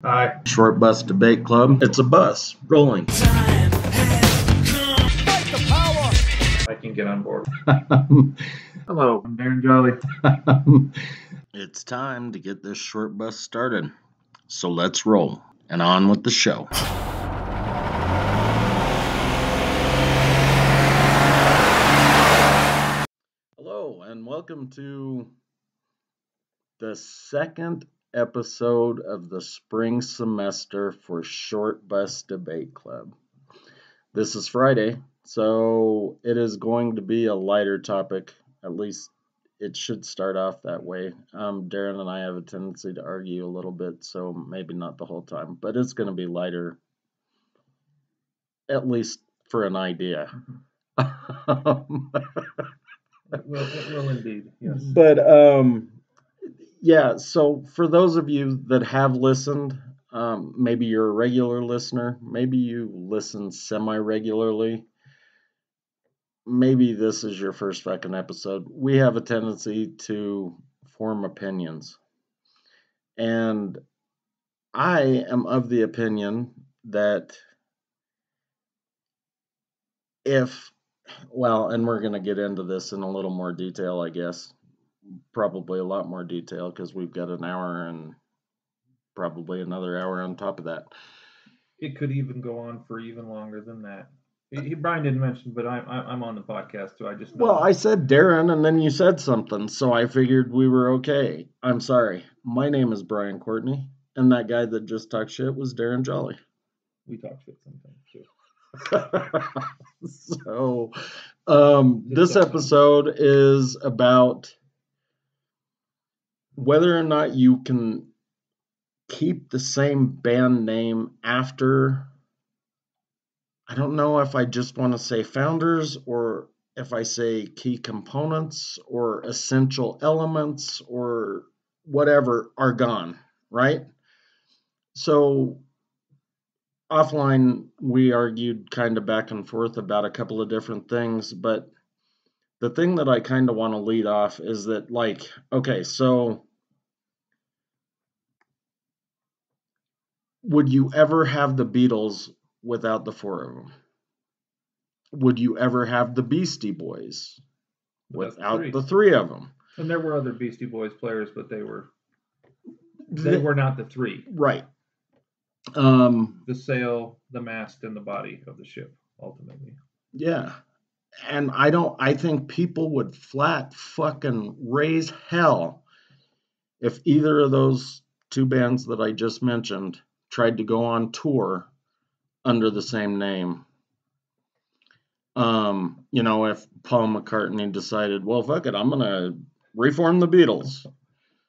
Hi. Short Bus Debate Club. It's a bus rolling. I can get on board. Hello, I'm Darren Jolly. It's time to get this short bus started. So let's roll and on with the show. Hello and welcome to the second episode of the spring semester for Short Bus Debate Club. This is Friday, so it is going to be a lighter topic. At least it should start off that way. Darren and I have a tendency to argue a little bit, so maybe not the whole time, but it's going to be lighter, at least for an idea. It will indeed, yes. But yeah, so for those of you that have listened, maybe you're a regular listener, maybe you listen semi-regularly, maybe this is your first fucking episode. We have a tendency to form opinions. And I am of the opinion that and we're going to get into this in a little more detail, I guess. Probably a lot more detail because we've got an hour and probably another hour on top of that. It could even go on for even longer than that. Brian didn't mention, but I'm on the podcast too. I just know. Well, I said Darren, and then you said something, so I figured we were okay. I'm sorry. My name is Brian Courtney, and that guy that just talked shit was Darren Jolly. We talk shit sometimes too. So, this episode is about whether or not you can keep the same band name after, I don't know if I just want to say founders or if I say key components or essential elements or whatever are gone, right? So offline, we argued kind of back and forth about a couple of different things, but the thing that I kind of want to lead off is that, like, okay, so would you ever have the Beatles without the four of them? Would you ever have the Beastie Boys without the three of them? And there were other Beastie Boys players, but they were not the three. Right. The sail, the mast, and the body of the ship, ultimately. Yeah. And I think people would flat fucking raise hell if either of those two bands that I just mentioned tried to go on tour under the same name. If Paul McCartney decided, well, fuck it, I'm going to reform the Beatles.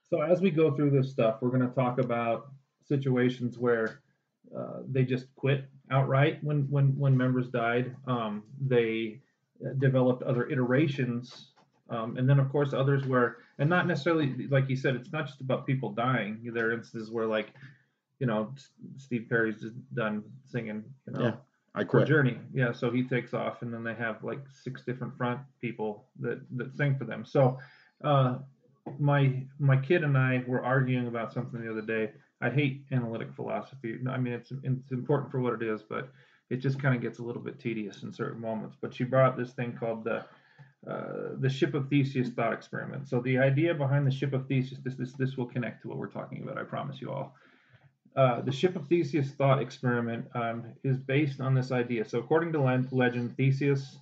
So as we go through this stuff, we're going to talk about situations where they just quit outright when members died. They developed other iterations. And then, of course, others where, and not necessarily, like you said, it's not just about people dying. There are instances where, like, Steve Perry's just done singing, Yeah, I quit. For Journey. Yeah, so he takes off, and then they have like 6 different front people that sing for them. So my kid and I were arguing about something the other day. I hate analytic philosophy. I mean, it's important for what it is, but it just kind of gets a little bit tedious in certain moments. But she brought up this thing called the Ship of Theseus thought experiment. So the idea behind the Ship of Theseus, this will connect to what we're talking about, I promise you all. The Ship of Theseus thought experiment is based on this idea. So according to legend, Theseus,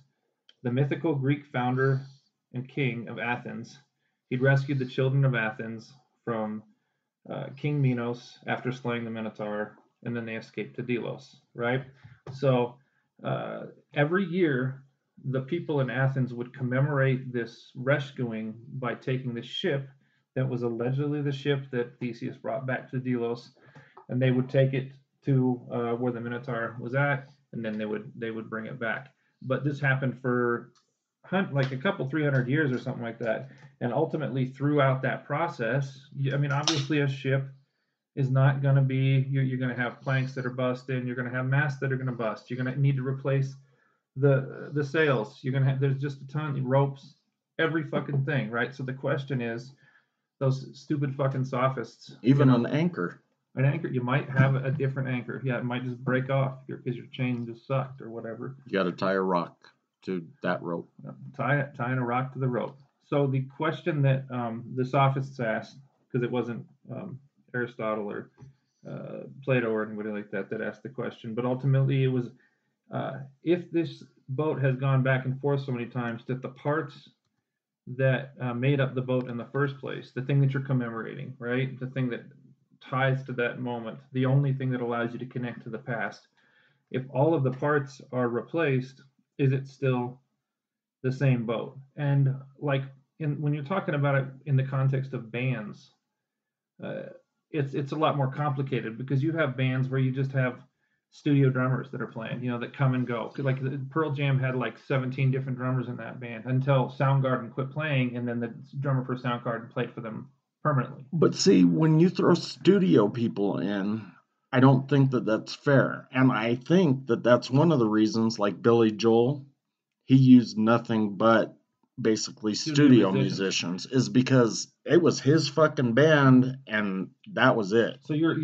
the mythical Greek founder and king of Athens, he'd rescued the children of Athens from King Minos after slaying the Minotaur, and then they escaped to Delos, right? So every year, the people in Athens would commemorate this rescuing by taking the ship that was allegedly the ship that Theseus brought back to Delos, and they would take it to where the Minotaur was at, and then they would bring it back. But this happened for like a couple 300 years or something like that, and ultimately throughout that process, I mean, obviously a ship is not going to be, you're going to have planks that are busted, you're going to have masts that are going to bust, you're going to need to replace the sails, you're going to have, there's just a ton of ropes, every fucking thing, right? So the question is, those stupid fucking sophists, even an anchor. An anchor, you might have a different anchor. Yeah, it might just break off because your chain just sucked or whatever. You got to tie a rock to that rope. Tying a rock to the rope. So the question that the sophists asked, because it wasn't Aristotle or Plato or anybody like that asked the question, but ultimately it was if this boat has gone back and forth so many times that the parts that made up the boat in the first place, the thing that you're commemorating, right? The thing that ties to that moment, the only thing that allows you to connect to the past. If all of the parts are replaced, is it still the same boat? And like when you're talking about it in the context of bands, uh, it's a lot more complicated because you have bands where you just have studio drummers that are playing, that come and go. Like Pearl Jam had like 17 different drummers in that band until Soundgarden quit playing, and then the drummer for Soundgarden played for them permanently. But see, when you throw studio people in, I don't think that that's fair. And I think that that's one of the reasons, like Billy Joel, he used nothing but basically studio musicians, is because it was his fucking band and that was it. So you're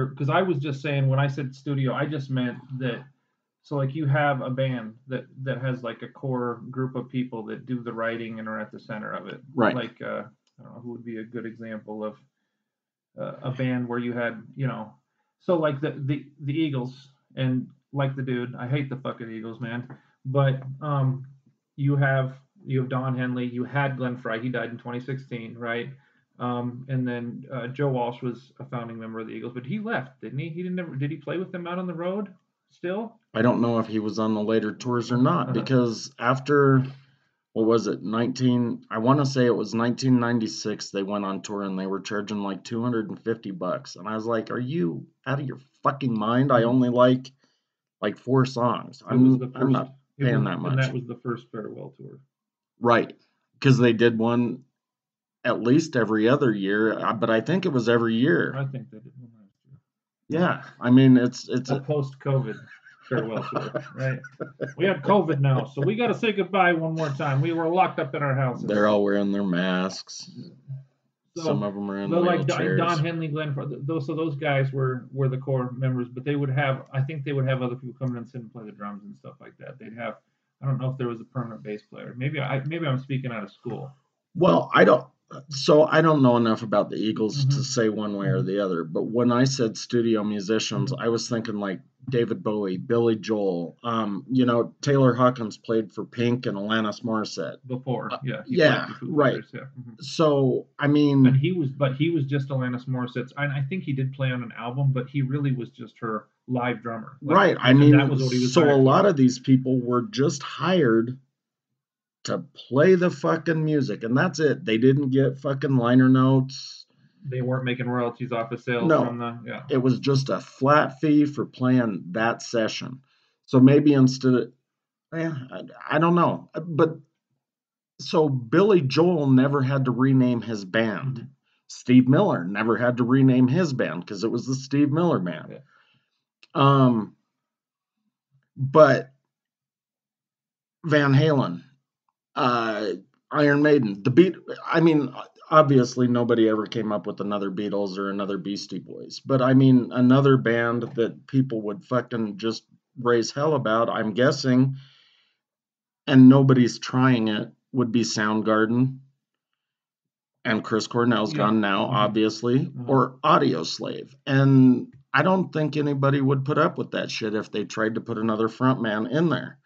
because I was just saying when I said studio, I just meant that. So like you have a band that has like a core group of people that do the writing and are at the center of it. Right. Like I don't know who would be a good example of a band where you had so like the Eagles, and like the dude, I hate the fucking Eagles, man, but you have Don Henley, you had Glenn Frey, he died in 2016, right? And then Joe Walsh was a founding member of the Eagles, but he left, didn't he? Did he play with them out on the road still? I don't know if he was on the later tours or not, because after, what was it, I want to say it was 1996, they went on tour and they were charging like $250. And I was like, are you out of your fucking mind? I only like 4 songs. I'm not paying that much. And that was the first farewell tour. Right. Because they did one at least every other year, but I think it was every year. I think they did one last year. Yeah. I mean, it's a post-COVID farewell tour, right? We have COVID now, so we got to say goodbye one more time. We were locked up in our houses. They're all wearing their masks. So, some of them are in wheelchairs. Like Don Henley, Glenn, those guys were the core members, but I think they would have other people come in and sit and play the drums and stuff like that. They'd have, I don't know if there was a permanent bass player. Maybe I'm speaking out of school. Well, I don't know enough about the Eagles to say one way or the other, but when I said studio musicians, I was thinking like David Bowie, Billy Joel, Taylor Hawkins played for Pink and Alanis Morissette. Before, yeah. Yeah, right. Yeah. So, I mean... And he was just Alanis Morissette's, and I think he did play on an album, but he really was just her live drummer. Right, I mean, that was what he was so a lot of these people were just hired to play the fucking music, and that's it. They didn't get fucking liner notes. They weren't making royalties off of sales from the... Yeah. It was just a flat fee for playing that session. So maybe instead of... I don't know. But, so Billy Joel never had to rename his band. Mm-hmm. Steve Miller never had to rename his band because it was the Steve Miller Band. Yeah. But Van Halen... Iron Maiden, obviously nobody ever came up with another Beatles or another Beastie Boys, but I mean, another band that people would fucking just raise hell about, I'm guessing, and nobody's trying it, would be Soundgarden, and Chris Cornell's gone now, obviously, or Audioslave, and I don't think anybody would put up with that shit if they tried to put another frontman in there.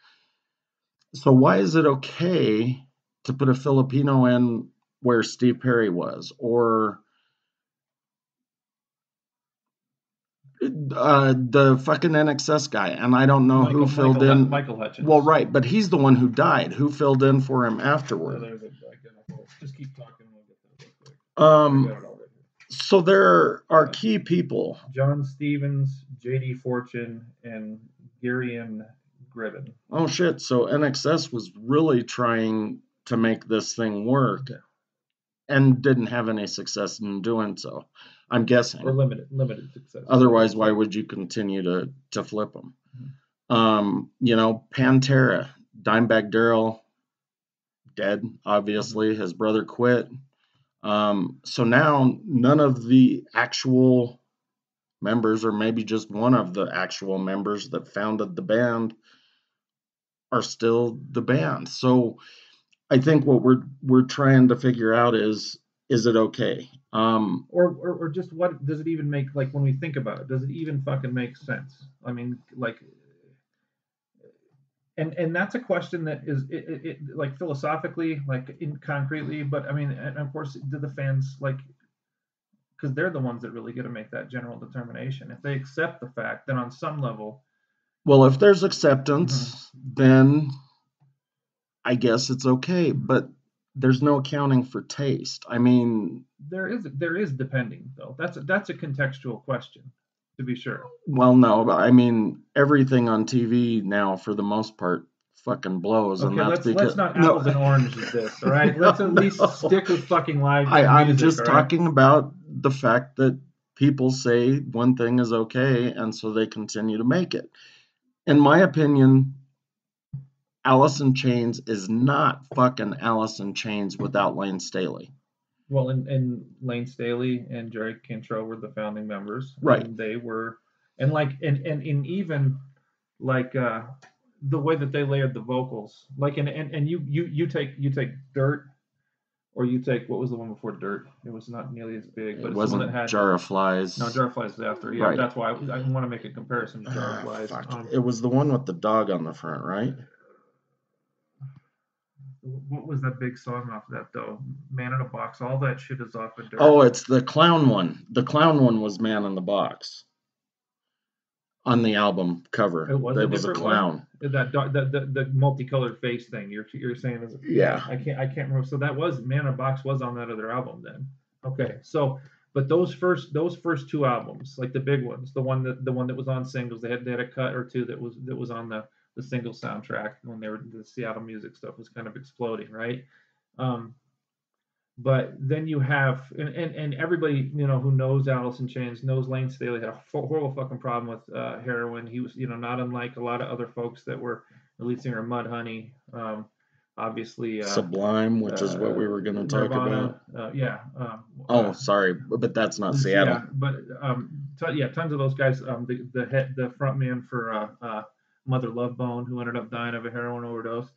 So why is it okay to put a Filipino in where Steve Perry was, or the fucking INXS guy? And I don't know who filled in. Michael Hutchins. Well, right, but he's the one who died. Who filled in for him afterward? Just keep talking. We'll get that real quick. So there are key people. John Stevens, J.D. Fortune, and Girian Gribben. Oh shit! So INXS was really trying to make this thing work, and didn't have any success in doing so. I'm guessing, or limited success. Otherwise, why would you continue to flip them? Mm-hmm. Pantera, Dimebag Darrell, dead. Obviously, his brother quit. So now none of the actual members, or maybe just one of the actual members that founded the band, are still the band. So I think what we're trying to figure out is it okay? Or just what does it even make, like, when we think about it, does it even fucking make sense? I mean, like, and that's a question that is like philosophically, like in concretely, but I mean, and of course, do the fans, like, because they're the ones that really get to make that general determination. If they accept the fact, then on some level, well, if there's acceptance, then I guess it's okay, but there's no accounting for taste. I mean, there is depending though. That's a contextual question, to be sure. well, no, but I mean everything on TV now, for the most part, fucking blows, and Okay, that's let's because not apples and oranges this, all right? Let's at least stick with fucking live I'm music, just all right? talking about the fact that people say one thing is okay, and so they continue to make it. In my opinion, Alice in Chains is not fucking Alice in Chains without Lane Staley. Well, and Lane Staley and Jerry Cantrell were the founding members, Right. and they were, and like, and even like the way that they layered the vocals, like, and you take Dirt, or you take, what was the one before Dirt? It was not nearly as big, but It it's the one that wasn't had Jar of Flies. No, Jar of Flies is after. Yeah, Right. that's why I want to make a comparison to Jar of Flies. Fuck. It was the one with the dog on the front, right? What was that big song off that though? Man in a Box. All that shit is off of Dirt. Oh, it's the clown one. The clown one was Man in the Box on the album cover. It was There a was a different clown. one. That the multicolored face thing. You're saying is, Yeah. I can't remember. So that was Man in a Box was on that other album then. Okay, so but those first two albums, like the big ones, the one that was on singles, they had a cut or two that was on the single soundtrack when the Seattle music stuff was kind of exploding, right? Um, but then you have, and everybody, who knows Alice in Chains knows Lane Staley had a horrible fucking problem with heroin. He was, not unlike a lot of other folks that were the lead singer of Mudhoney. Obviously, Sublime, which is what we were going to talk Nirvana, about. yeah. Sorry, but that's not Yeah, Seattle. but tons of those guys. The front man for Mother Love Bone, who ended up dying of a heroin overdose.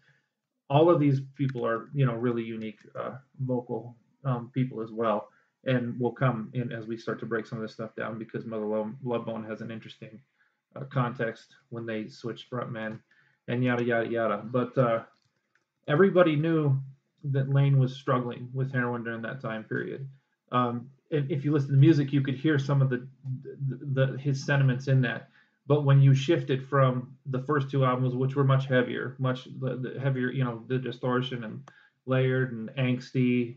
All of these people are, really unique vocal people as well, and will come in as we start to break some of this stuff down, because Mother Love Bone has an interesting context when they switched frontmen and yada yada yada. But everybody knew that Lane was struggling with heroin during that time period. And if you listen to music, you could hear some of his sentiments in that. But when you shifted from the first two albums, which were much heavier, much the heavier, the distortion and layered and angsty,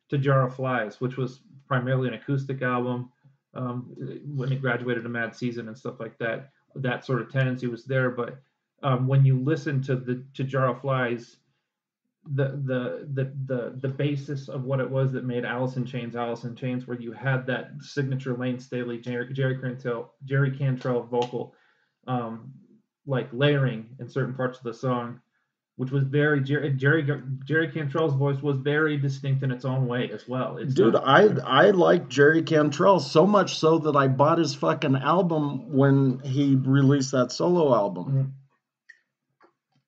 to Jar of Flies, which was primarily an acoustic album, when it graduated to Mad Season and stuff like that, that sort of tendency was there. But when you listen to Jar of Flies, the basis of what it was that made Alice in Chains, where you had that signature Lane Staley, Jerry Cantrell vocal, like layering in certain parts of the song, which was very Jerry Cantrell's voice was very distinct in its own way as well. I like Jerry Cantrell so much so that I bought his fucking album when he released that solo album. Mm-hmm.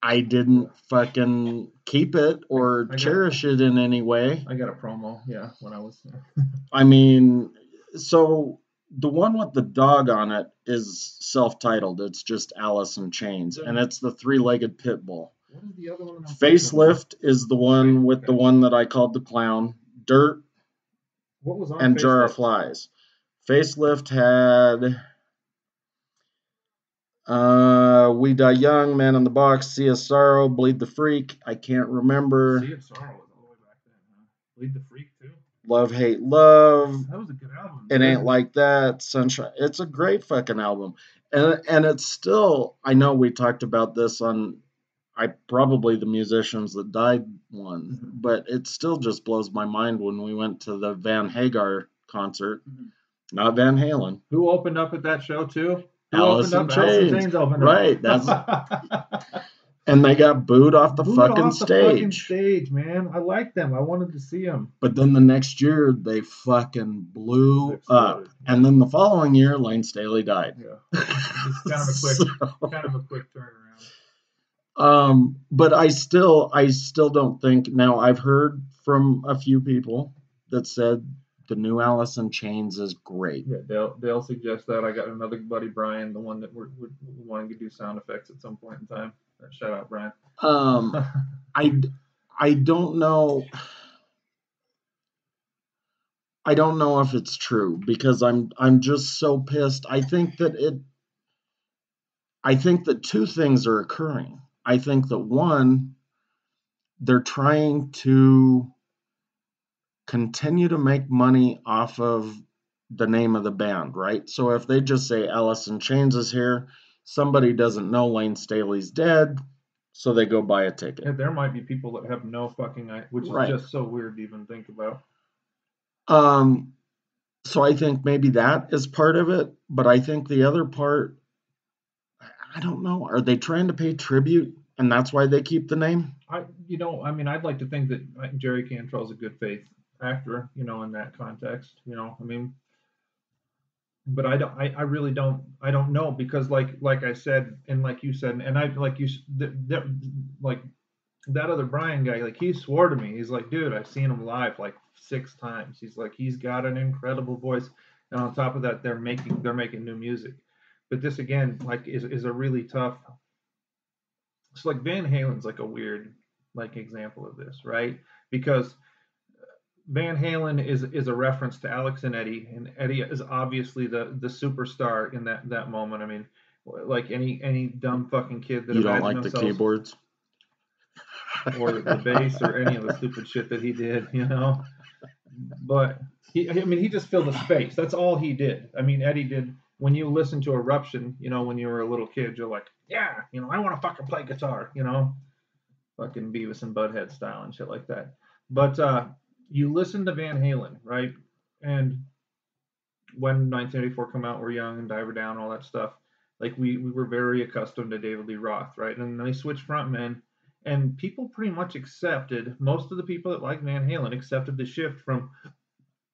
I didn't fucking keep it or cherish it in any way. I got a promo, yeah, when I was there. I mean, so the one with the dog on it is self-titled. It's just Alice in Chains, and it's the three-legged pit bull. What is the other one? Facelift is the one with the one that I called the clown. Dirt. What was on and Facelift? Jar of Flies. Facelift had We Die Young, Man in the Box, Sea of Sorrow, Bleed the Freak. I can't remember. Sea of Sorrow was all the way back then, huh? Bleed the Freak too. Love, Hate, Love. That was a good album. It Ain't Like That. Sunshine. It's a great fucking album. And it's still, I know we talked about this on probably the Musicians That Died one, mm-hmm. but it still just blows my mind when we went to the Van Hagar concert. Mm-hmm. Not Van Halen. Who opened up at that show too? Alice in Chains. Alice in Chains opened up. Right. That's And they got booed off the Booed fucking off the fucking stage. stage, man. I liked them. I wanted to see them. But then the next year, they fucking blew up. Yeah. And then the following year, Lane Staley died. Yeah. It's kind of a quick turnaround. But I still don't think. Now I've heard from a few people that said the new Alice in Chains is great. Yeah, they'll suggest that. I got another buddy, Brian, the one that we're wanting to do sound effects at some point in time. Shout out, Brian. I don't know. I don't know if it's true because I'm just so pissed. I think that two things are occurring. I think that one, they're trying to continue to make money off of the name of the band, right? So if they just say Alice in Chains is here, somebody doesn't know Lane Staley's dead, so they go buy a ticket. Yeah, there might be people that have no fucking idea, which is just so weird to even think about. So I think maybe that is part of it, but I think the other part, I don't know. Are they trying to pay tribute, and that's why they keep the name? I'd like to think that Jerry Cantrell's a good faith actor, in that context, but I really don't know because like I said and like you said and I like you like that other Brian guy, like he swore to me, he's like, dude, I've seen him live like 6 times. He's like, he's got an incredible voice, and on top of that, they're making new music. But this again, like, is a really tough. It's like Van Halen's like a weird like example of this, right? Because Van Halen is a reference to Alex and Eddie, and Eddie is obviously the superstar in that moment. I mean, like any dumb fucking kid that you don't like the keyboards or the bass or any of the stupid shit that he did, But he just filled the space. That's all he did. I mean, Eddie did. When you listen to Eruption, when you were a little kid, you're like, yeah, I want to fucking play guitar, fucking Beavis and Butthead style and shit like that. But you listen to Van Halen, right? And when 1984 come out, we're young and Diver Down, all that stuff. Like we were very accustomed to David Lee Roth, right? And then they switched frontmen, and people pretty much accepted. Most of the people that like Van Halen accepted the shift from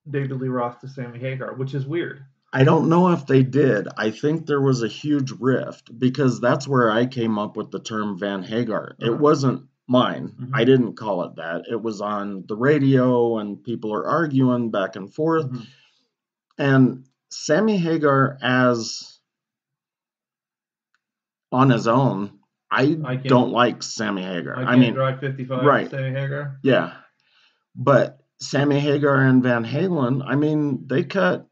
David Lee Roth to Sammy Hagar, which is weird. I don't know if they did. I think there was a huge rift because that's where I came up with the term Van Hagar. It wasn't mine. Mm-hmm. I didn't call it that. It was on the radio and people are arguing back and forth. Mm-hmm. And Sammy Hagar as on his own, I don't like Sammy Hagar. I mean, Drive 55, right? Sammy Hagar. Yeah, but Sammy Hagar and Van Halen, I mean, they cut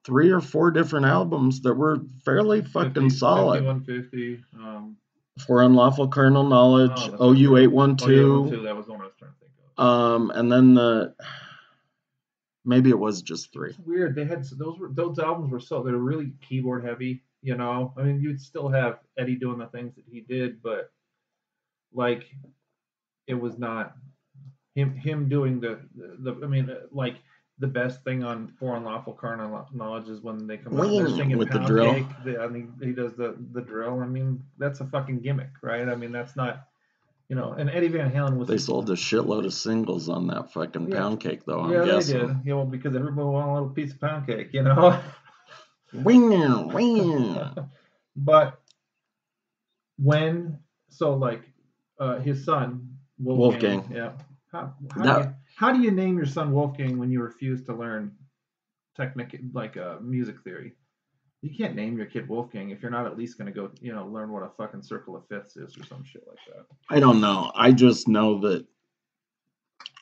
3 or 4 different albums that were fairly fucking solid. 5150. For Unlawful Carnal Knowledge, OU 812. That was the one I was trying to think of. And then maybe it was just 3. It's weird. They had those albums were they were really keyboard heavy. I mean, you'd still have Eddie doing the things that he did, but like it was not him doing the I mean, like the best thing on For Unlawful Carnal Knowledge is when they come out and they're singing with Pound the drill. Cake. I mean, he does the drill. I mean, that's a fucking gimmick, right? I mean, that's not, and Eddie Van Halen was. They sold a shitload of singles on that fucking Pound Cake, though, I'm guessing. They did. Yeah, well, because everybody wanted a little piece of Pound Cake, But when, his son, Wolfgang. Yeah. How do you name your son Wolfgang when you refuse to learn music theory? You can't name your kid Wolfgang if you're not at least going to go, learn what a fucking circle of fifths is or some shit like that. I don't know. I just know that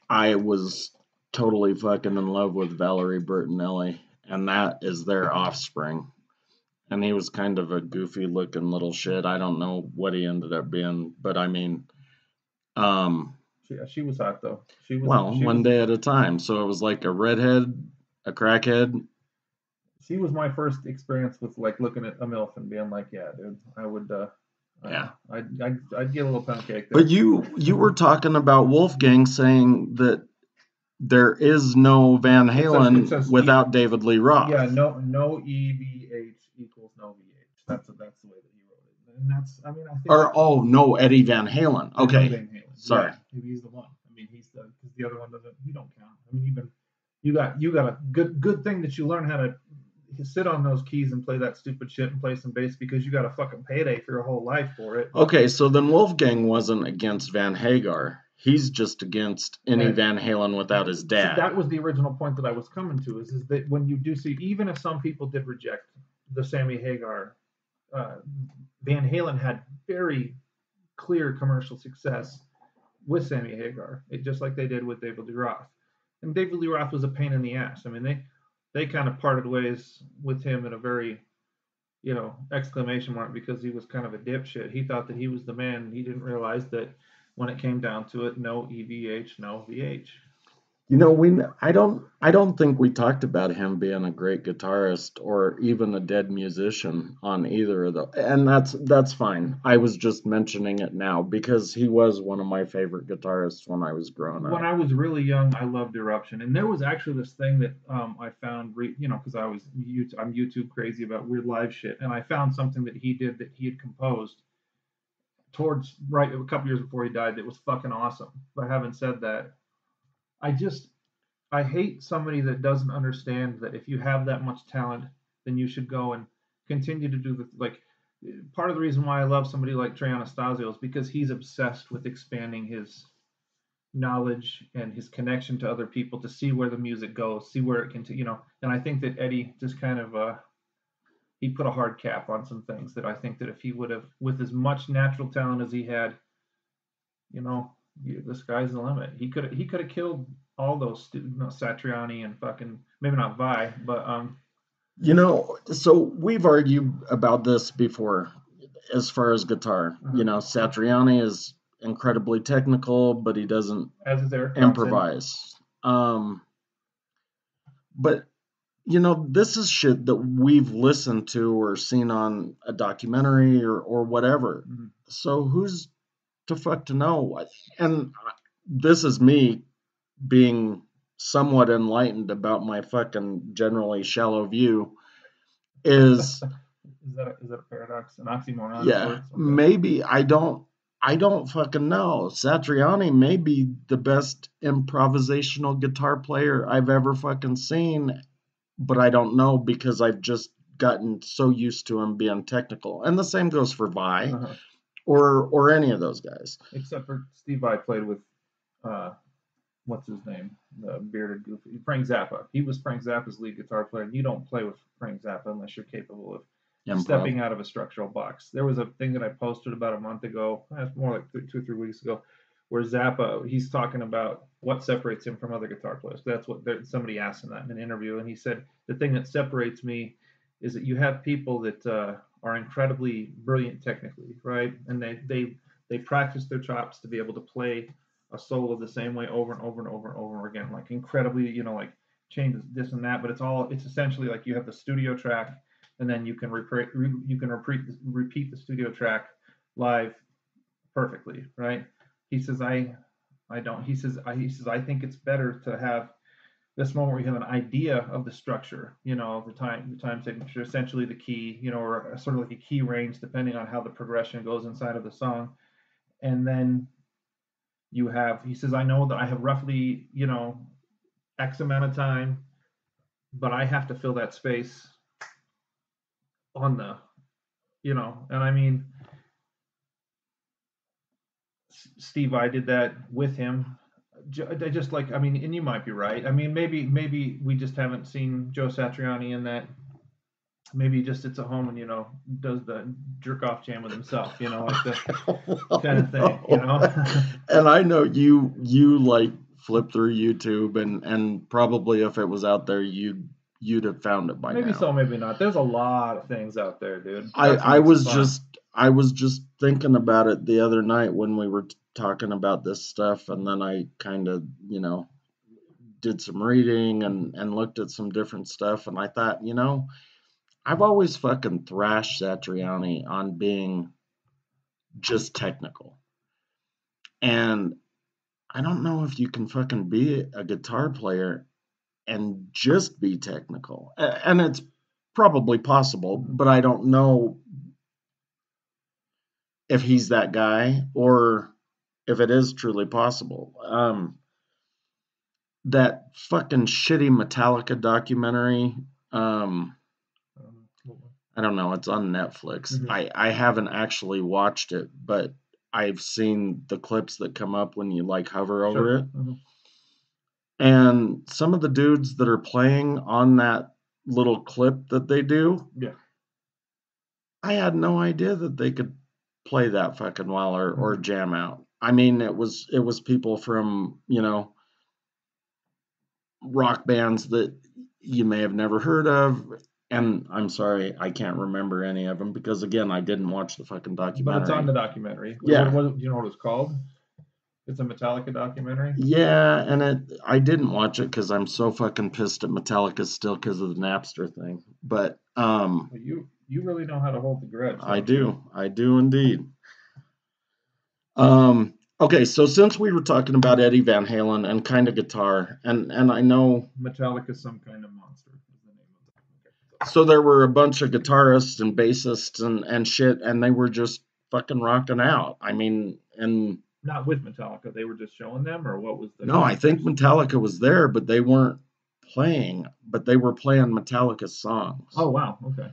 I was totally fucking in love with Valerie Bertinelli, and that is their offspring. And he was kind of a goofy looking little shit. I don't know what he ended up being, but I mean, she was hot though. One day at a time. So it was like a redhead, a crackhead. She was my first experience with like looking at a MILF and being like, yeah, dude, I would. I'd get a little Pound Cake there. But you were talking about Wolfgang saying that there is no Van Halen without David Lee Roth. Yeah, no EVH equals no VH. That's the way that he wrote it. and that's, I mean, I think. Or no, Eddie Van Halen. Okay, Van Halen. sorry. Yeah, maybe he's the one. I mean, he's the, because the other one doesn't. He don't count. I mean, even you got a good thing that you learn how to sit on those keys and play that stupid shit and play some bass because you got a fucking payday for your whole life for it. Okay, so then Wolfgang wasn't against Van Hagar. He's just against any Van Halen without his dad. See, that was the original point that I was coming to, is that when you do see, even if some people did reject the Sammy Hagar, Van Halen had very clear commercial success with Sammy Hagar, just like they did with David Lee Roth. And David Lee Roth was a pain in the ass. I mean, they kind of parted ways with him in a very, exclamation mark, because he was kind of a dipshit. He thought that he was the man, and he didn't realize that when it came down to it, no EVH, no VH. I don't think we talked about him being a great guitarist or even a dead musician on either of those, and that's fine. I was just mentioning it now because he was one of my favorite guitarists when I was growing up. When I was really young, I loved Eruption, and there was actually this thing that I found, because I'm YouTube crazy about weird live shit, and I found something that he did that he had composed towards a couple years before he died that was fucking awesome. But having said that, I hate somebody that doesn't understand that if you have that much talent, then you should go and continue to do part of the reason why I love somebody like Trey Anastasio is because he's obsessed with expanding his knowledge and his connection to other people to see where the music goes, see where it can, and I think that Eddie just kind of, he put a hard cap on some things that I think that if he would have, with as much natural talent as he had, the sky's the limit. He could have killed all those students, Satriani and fucking, maybe not Vi, but so we've argued about this before as far as guitar. Satriani is incredibly technical, but he doesn't improvise. But this is shit that we've listened to or seen on a documentary or whatever. Mm-hmm. So who's to fuck to know? And this is me being somewhat enlightened about my fucking generally shallow view. Is that a paradox, an oxymoron? Yeah, okay. Maybe I don't fucking know. Satriani may be the best improvisational guitar player I've ever fucking seen, but I don't know because I've just gotten so used to him being technical. And the same goes for Vi, or any of those guys. Except for Steve Vai played with, what's his name? The bearded goofy. Frank Zappa. He was Frank Zappa's lead guitar player, and you don't play with Frank Zappa unless you're capable of stepping out of a structural box. There was a thing that I posted about a month ago, more like 2 or 3 weeks ago, where Zappa, he's talking about what separates him from other guitar players. That's what somebody asked him that in an interview, and he said, the thing that separates me is that you have people that are incredibly brilliant technically, right? And they practice their chops to be able to play a solo the same way over and over and over and over again, like incredibly, like change this and that, but it's essentially like you have the studio track, and then you can repeat the studio track live perfectly, right? He says I don't. He says I think it's better to have this moment where you have an idea of the structure, the time signature, essentially the key, or sort of like a key range depending on how the progression goes inside of the song, and then he says, I know that I have roughly, X amount of time, but I have to fill that space on the, and I mean, Steve, I did that with him. Just like, I mean, and you might be right. I mean, maybe we just haven't seen Joe Satriani in that. Maybe he just sits at home and, does the jerk off jam with himself, like the kind of thing, And I know you like flip through YouTube and probably if it was out there, you'd have found it by now. Maybe so, maybe not. There's a lot of things out there, dude. I was just thinking about it the other night when we were talking about this stuff, and then I kind of, did some reading and looked at some different stuff, and I thought, I've always fucking thrashed Satriani on being just technical. And I don't know if you can fucking be a guitar player and just be technical. And it's probably possible, but I don't know. if he's that guy or if it is truly possible. That fucking shitty Metallica documentary. I don't know. It's on Netflix. Mhm. I haven't actually watched it, but I've seen the clips that come up when you like hover over Sure. it. Mhm. And some of the dudes that are playing on that little clip that they do, Yeah. I had no idea that they could play that fucking well or Mhm. jam out. I mean, it was people from, rock bands that you may have never heard of. And I'm sorry, I can't remember any of them because, again, I didn't watch the fucking But it's on documentary. the documentary. Yeah. Do you know what it's called? It's a Metallica documentary. Yeah, and I didn't watch it because I'm so fucking pissed at Metallica still because of the Napster thing. But Well, you really know how to hold the grudge. I Don't you? do indeed. Okay, so since we were talking about Eddie Van Halen and kind of guitar, and I know Metallica, some kind of monster is the name of it. so there were a bunch of guitarists and bassists and shit, and they were just fucking rocking out. I mean, and Not with Metallica. They were just showing them, or what was the? no, I think Metallica was there, but they weren't playing, but they were playing Metallica songs. Oh wow, okay.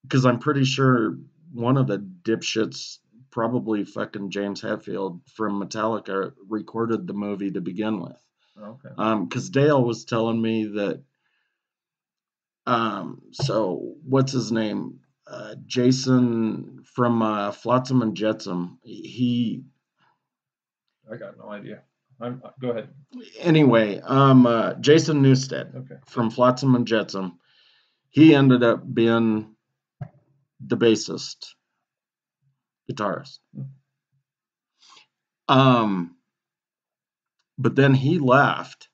Because I'm pretty sure one of the dipshits, probably fucking James Hetfield from Metallica, recorded the movie to begin with. Okay. Because Dale was telling me that. So what's his name? Jason from Flotsam and Jetsam. I got no idea. Go ahead. Anyway, Jason Newsted Okay. from Flotsam and Jetsam. He ended up being the bassist, guitarist. But then he left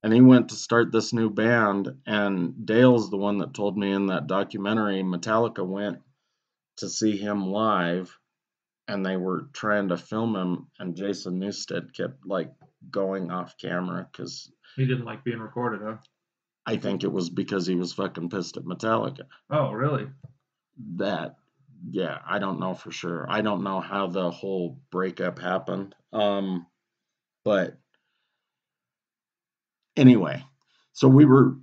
and he went to start this new band. And Dale's the one that told me in that documentary, Metallica went to see him live and they were trying to film him. And Jason Newsted kept like going off camera because he didn't like being recorded, huh? I think it was because he was fucking pissed at Metallica. Oh, really? That, yeah, I don't know for sure. I don't know how the whole breakup happened. But anyway, so we were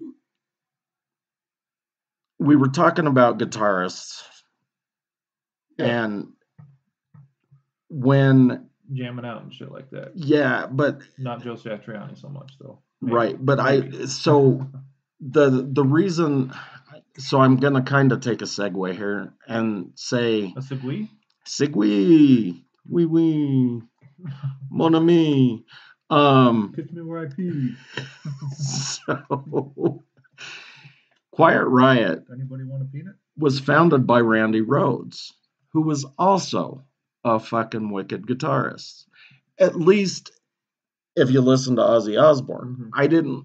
talking about guitarists, Yeah. and when jamming out and shit like that. Yeah, but not Joe Satriani so much though. Maybe, right, but maybe. The reason, so I'm gonna kind of take a segue here and say a segue, oui, mon ami. Catch me where I pee. So, Quiet Riot. Anybody want a peanut? Was founded by Randy Rhoads, who was also a fucking wicked guitarist. At least if you listen to Ozzy Osbourne. Mm-hmm.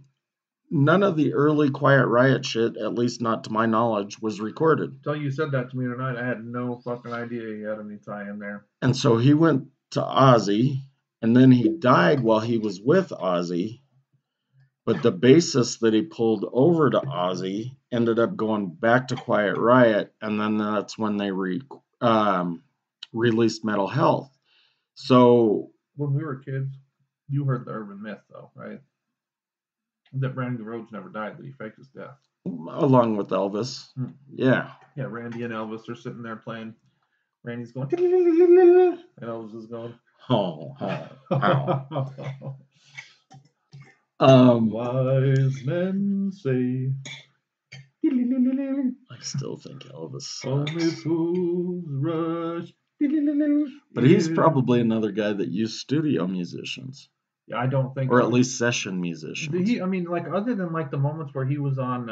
None of the early Quiet Riot shit, at least not to my knowledge, was recorded. Until you said that to me tonight, I had no fucking idea you had any tie in there. And so he went to Ozzy, and then he died while he was with Ozzy. But the bassist that he pulled over to Ozzy ended up going back to Quiet Riot, and then that's when they released Metal Health. So when we were kids, you heard the urban myth, though, right? That Randy Rhoads never died, that he faked his death. Along with Elvis. Hmm. Yeah. Yeah, Randy and Elvis are sitting there playing. Randy's going, and Elvis is going, wise men say. I still think Elvis sucks. Only fools rush. But he's probably another guy that used studio musicians. Yeah, I don't think, or at least session musicians. I mean, like, other than like the moments where he was on,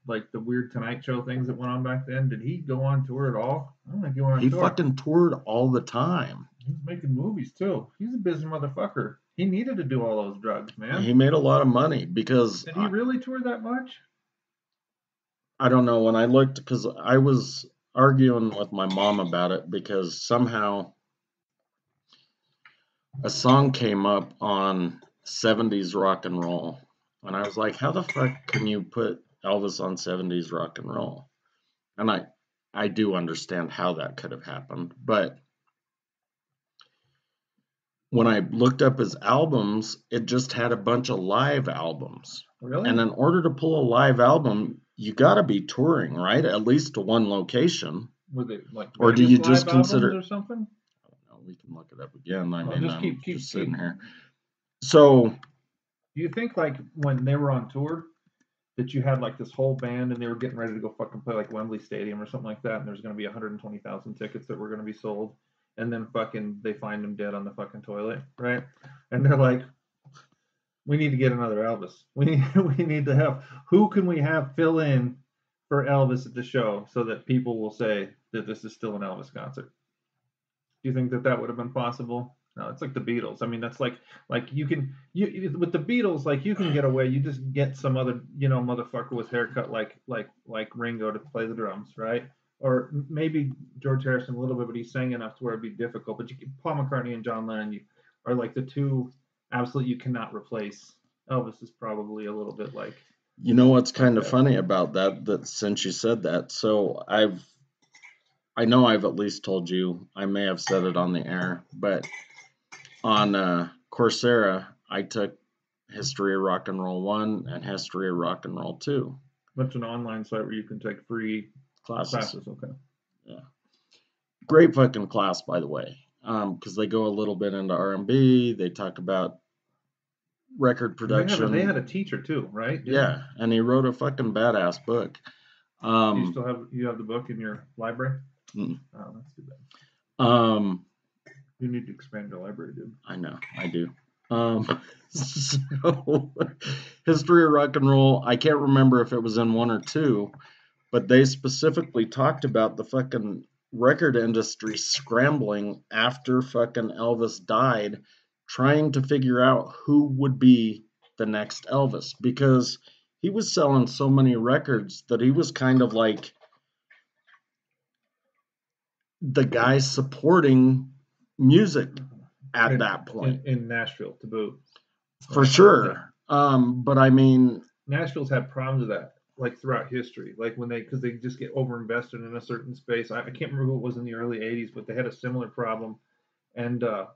like the weird Tonight Show things that went on back then, did he go on tour at all? I don't think he went on tour. He fucking toured all the time. He was making movies too. He's a busy motherfucker. He needed to do all those drugs, man. He made a lot of money because. Did he really tour that much? I don't know. When I looked, because I was arguing with my mom about it because somehow a song came up on 70s rock and roll. And I was like, how the fuck can you put Elvis on 70s rock and roll? And I do understand how that could have happened. But when I looked up his albums, it just had a bunch of live albums. Really? And in order to pull a live album, you got to be touring, right? At least to one location. Were they like Or do you just live consider albums or something? I don't know. We can look it up again. I mean, just I'm keep sitting here. So, do you think like when they were on tour that you had like this whole band and they were getting ready to go fucking play like Wembley Stadium or something like that, and there's going to be 120,000 tickets that were going to be sold, and then fucking they find them dead on the fucking toilet, right? And they're like, we need to get another Elvis. We need to have, who can we have fill in for Elvis at the show so that people will say that this is still an Elvis concert? Do you think that that would have been possible? No, it's like the Beatles. I mean, that's like you with the Beatles, like you can get away. You just get some other motherfucker with haircut like Ringo to play the drums, right? Or maybe George Harrison a little bit, but he sang enough to where it'd be difficult. But Paul McCartney and John Lennon are like the two absolute you cannot replace. Elvis is probably a little bit like. You know what's kind of funny about that since you said that, so I know I've at least told you, I may have said it on the air, but on Coursera, I took History of Rock and Roll 1 and History of Rock and Roll 2. That's an online site where you can take free classes. Okay. Yeah. Great fucking class, by the way, because they go a little bit into R&B. They talk about record production. They had a teacher too, right? Yeah, and he wrote a fucking badass book. Do you still have the book in your library? Mm. Oh, that's too bad. You need to expand your library, dude. I know, I do. So, History of Rock and Roll, I can't remember if it was in 1 or 2, but they specifically talked about the fucking record industry scrambling after fucking Elvis died, trying to figure out who would be the next Elvis, because he was selling so many records that he was kind of like the guy supporting music at that point. In Nashville, to boot. For sure. Yeah. But I mean, Nashville's had problems with that, like throughout history. Like because they just get overinvested in a certain space. I can't remember who it was in the early 80s, but they had a similar problem. And do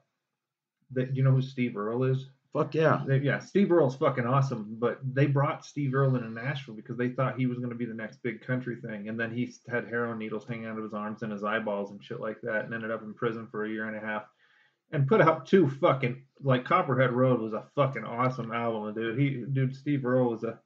you know who Steve Earle is? Fuck yeah. Steve Earle's fucking awesome, but they brought Steve Earle into Nashville because they thought he was going to be the next big country thing. And then he had heroin needles hanging out of his arms and his eyeballs and shit like that, and ended up in prison for a year and a half. And put out 2 fucking, like, Copperhead Road was a fucking awesome album, dude. Steve Earle is a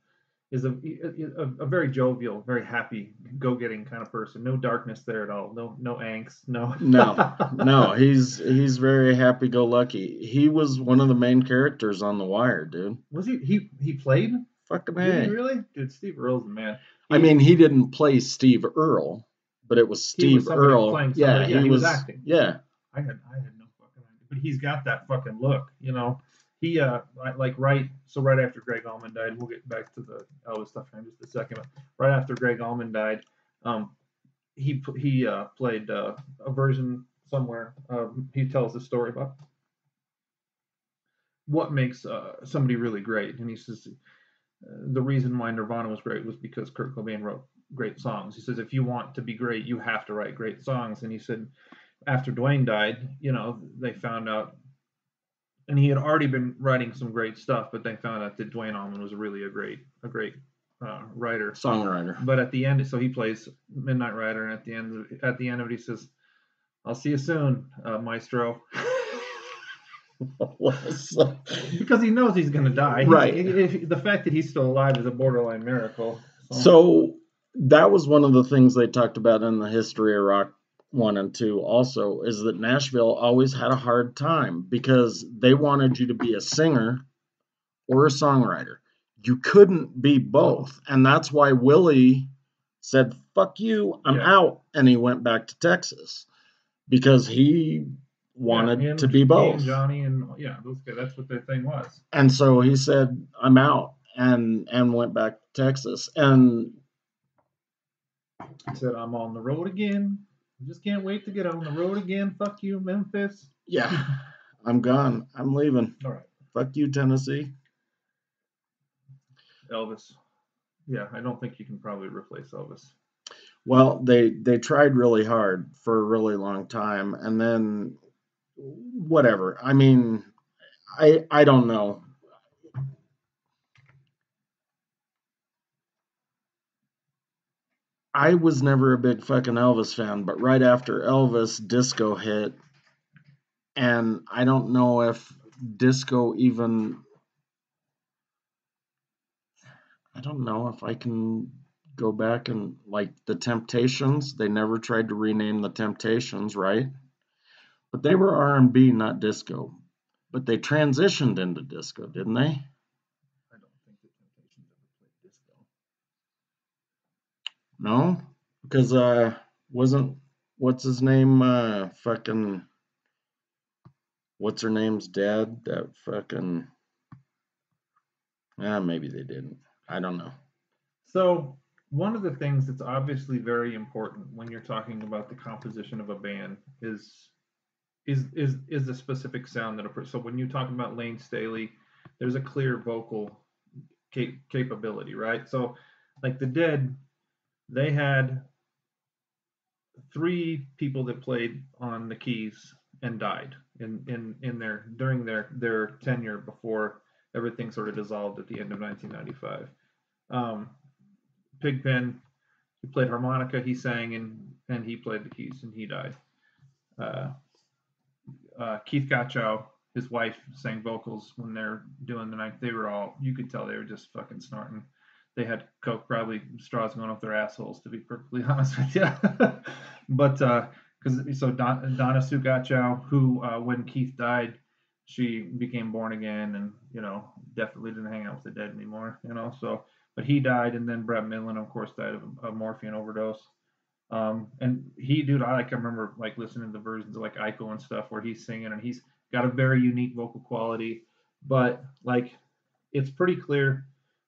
very jovial, very happy, go-getting kind of person. No darkness there at all. No angst. No. He's very happy-go-lucky. He was one of the main characters on The Wire, dude. Was he? He played? Fucking A. Did he really? Dude, Steve Earle's the man. I mean, he didn't play Steve Earle, but it was Steve Earle. Playing somebody. Yeah, he was acting. Yeah. I had no fucking idea, but he's got that fucking look, you know. He right after Greg Allman died, we'll get back to the Elvis stuff in just a second. But right after Greg Allman died, he played a version somewhere. He tells a story about what makes somebody really great, and he says the reason why Nirvana was great was because Kurt Cobain wrote great songs. He says if you want to be great, you have to write great songs. And he said after Dwayne died, they found out. And he had already been writing some great stuff, but they found out that Dwayne Allman was really a great writer, songwriter. But at the end, so he plays Midnight Rider, and at the end of it, he says, "I'll see you soon, Maestro," because he knows he's going to die. Right. The fact that he's still alive is a borderline miracle. So that was one of the things they talked about in the History of Rock 1 and 2 also, is that Nashville always had a hard time because they wanted you to be a singer or a songwriter. You couldn't be both. And that's why Willie said, fuck you, I'm out. And he went back to Texas because he wanted to be both. And Johnny and those guys, that's what their thing was. And so he said, I'm out, and went back to Texas. And he said, I'm on the road again. Just can't wait to get on the road again. Fuck you, Memphis. Yeah, I'm gone. I'm leaving. All right. Fuck you, Tennessee. Elvis. Yeah, I don't think you can probably replace Elvis. Well, they tried really hard for a really long time, and then whatever. I mean, I don't know. I was never a big fucking Elvis fan, but right after Elvis, disco hit, and I don't know if disco even. I don't know if I can go back and like the Temptations. They never tried to rename the Temptations, right? But they were R&B, not disco. But they transitioned into disco, didn't they? I don't think the Temptations ever played disco. No, because wasn't what's his name fucking what's her name's dad that fucking maybe they didn't. I don't know. So one of the things that's obviously very important when you're talking about the composition of a band is the specific sound that a person. So when you talk about Lane Staley, there's a clear vocal capability, right? So like the Dead, they had three people that played on the keys and died in their during their tenure before everything sort of dissolved at the end of 1995. Pigpen, he played harmonica, he sang, and he played the keys, and he died. Uh, Keith Gotchow, his wife, sang vocals when they're doing the night. They were all, you could tell they were just fucking snorting. They had coke, probably straws going up their assholes, to be perfectly honest with you. But because so Donna Sue Gotchow, who when Keith died, she became born again, and definitely didn't hang out with the Dead anymore. So but he died, and then Brett Midland, of course, died of a morphine overdose. And dude, I remember like listening to the versions of like Ico and stuff where he's singing, and he's got a very unique vocal quality. But like, it's pretty clear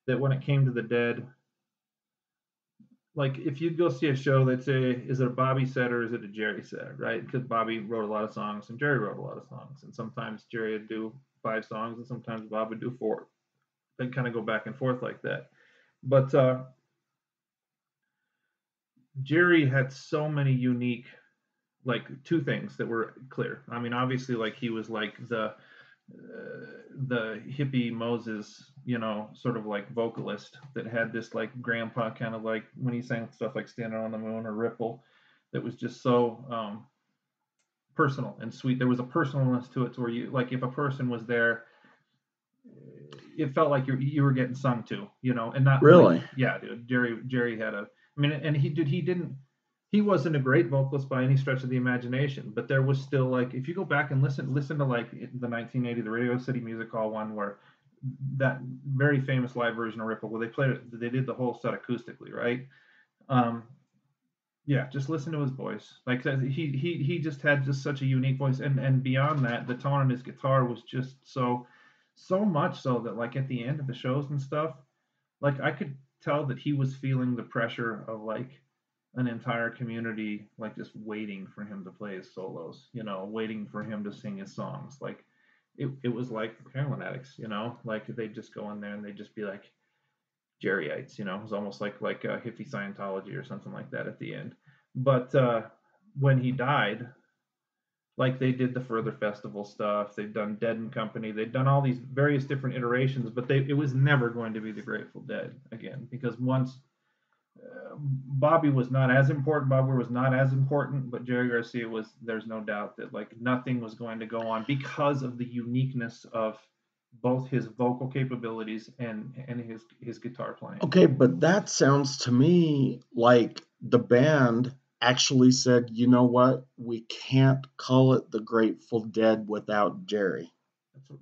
that when it came to the Dead, like if you'd go see a show, they'd say, is it a Bobby set or is it a Jerry set, right? Because Bobby wrote a lot of songs and Jerry wrote a lot of songs, and sometimes Jerry would do 5 songs and sometimes Bob would do 4. They'd kind of go back and forth like that. But Jerry had so many unique, like, 2 things that were clear. I mean, obviously, like he was like the hippie Moses, sort of like vocalist that had this like grandpa kind of like when he sang stuff like "Standing on the Moon" or "Ripple," that was just so personal and sweet. There was a personalness to it, to where you like if a person was there, it felt like you were getting sung to, and not like Really? yeah, dude. Jerry had a. I mean, and he didn't. He wasn't a great vocalist by any stretch of the imagination, but there was still like if you go back and listen to like the 1980 the Radio City Music Hall one where that very famous live version of Ripple where they did the whole set acoustically, right? Um, yeah, just listen to his voice. Like he just had just such a unique voice, and beyond that, the tone on his guitar was just so much so that like at the end of the shows and stuff, like I could tell that he was feeling the pressure of like an entire community like just waiting for him to play his solos, waiting for him to sing his songs. Like it was like heroin addicts, like they just go in there and they just be like Jerryites, it was almost like hippie Scientology or something like that at the end. But when he died, like they did the Further Festival stuff, they've done Dead and Company, they've done all these various different iterations, but it was never going to be the Grateful Dead again because once Bobby was not as important. Bobby was not as important, but Jerry Garcia was. There's no doubt that like nothing was going to go on because of the uniqueness of both his vocal capabilities and his guitar playing. Okay, but that sounds to me like the band actually said, you know what? We can't call it the Grateful Dead without Jerry.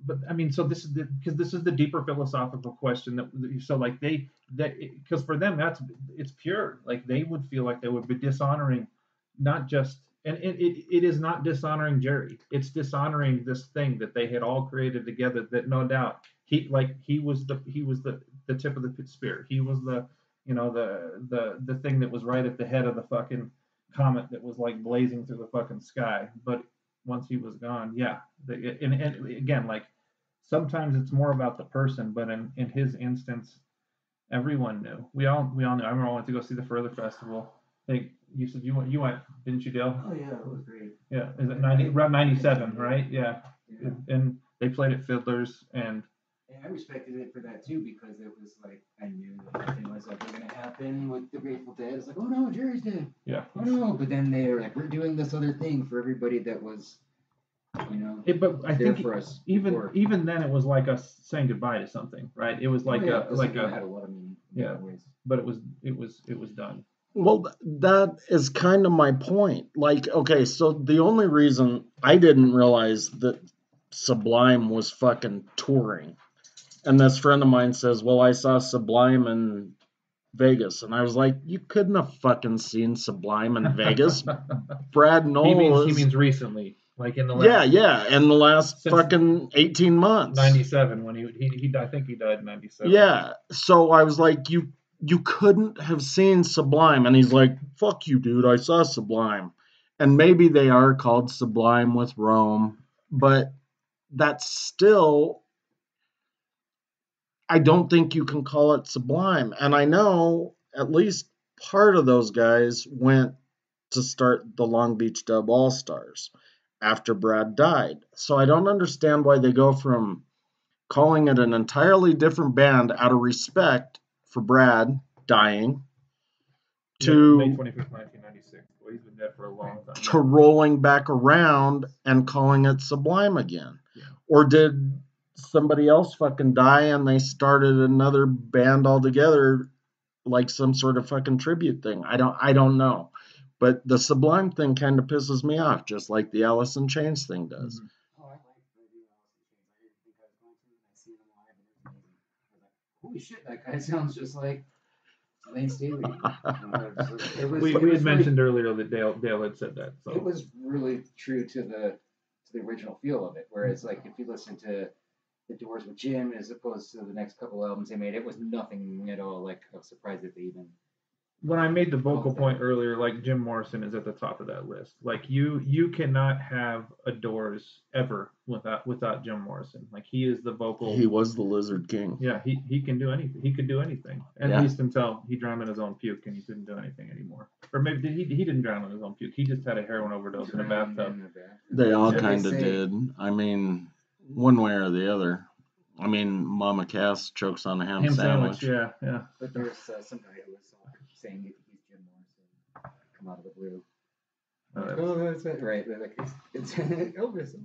But I mean, so because this is the deeper philosophical question that so like because for them it's pure. Like they would feel like they would be dishonoring, not just and it is not dishonoring Jerry. It's dishonoring this thing that they had all created together. That no doubt he was the tip of the spear. He was the the thing that was right at the head of the fucking comet that was like blazing through the fucking sky. But once he was gone, yeah. And again, like sometimes it's more about the person, but in his instance, everyone knew. We all knew. I remember I went to go see the Further Festival. Like you said, you went, didn't you, Dale? Oh yeah, it was great. Yeah, is it around 97, right? Yeah. And they played at Fiddler's, and I respected it for that too, because it was like I knew that nothing was ever gonna happen with the Grateful Dead. It's like, oh no, Jerry's dead. Yeah. Oh no, but then they're like, we're doing this other thing for everybody that was, But I there think for us. even then it was like us saying goodbye to something, right? It was like had a a lot of meaning. yeah. Ways. But it was done. Well, that is kind of my point. Like, okay, so the only reason I didn't realize that Sublime was fucking touring, and this friend of mine says, well, I saw Sublime in Vegas, and I was like, you couldn't have fucking seen Sublime in Vegas. Brad Knoll he means recently, like in the last in the last fucking 18 months. 97 when he I think he died in 97. Yeah, so I was like, you couldn't have seen Sublime, and he's like, fuck you, dude, I saw Sublime. And maybe they are called Sublime with Rome, but that's still, I don't think you can call it Sublime. And I know at least part of those guys went to start the Long Beach Dub All-Stars after Brad died. So I don't understand why they go from calling it an entirely different band out of respect for Brad dying to May 25th, 1996. Well, he's been dead for a long time. To rolling back around and calling it Sublime again. Yeah. Or did somebody else fucking die and they started another band altogether, like some sort of fucking tribute thing? I don't know. But the Sublime thing kind of pisses me off, just like the Alice in Chains thing does. Mm-hmm. Oh, I like the Alice in Chains. I didn't think I was going to, and I seen them live, and it was amazing. I was like, holy shit, that guy sounds just like Lane Staley. We had mentioned earlier that Dale had said that. So it was really true to the original feel of it. Whereas, like, if you listen to The Doors with Jim as opposed to the next couple albums they made, it was nothing at all like a surprise that they even. When I made the vocal point earlier, like Jim Morrison is at the top of that list. Like you cannot have a Doors ever without Jim Morrison. Like he is the vocal. He was the Lizard King. Yeah, he can do anything. He could do anything. At least until he drowned in his own puke and he couldn't do anything anymore. Or maybe he didn't drown in his own puke. He just had a heroin overdose in a bathtub. They all kind of did. I mean, one way or the other. I mean, Mama Cass chokes on a ham sandwich. Yeah. But there's some guy who was saying he's Jim Morrison come out of the blue. That's it. Right. They're like, it's Elvis.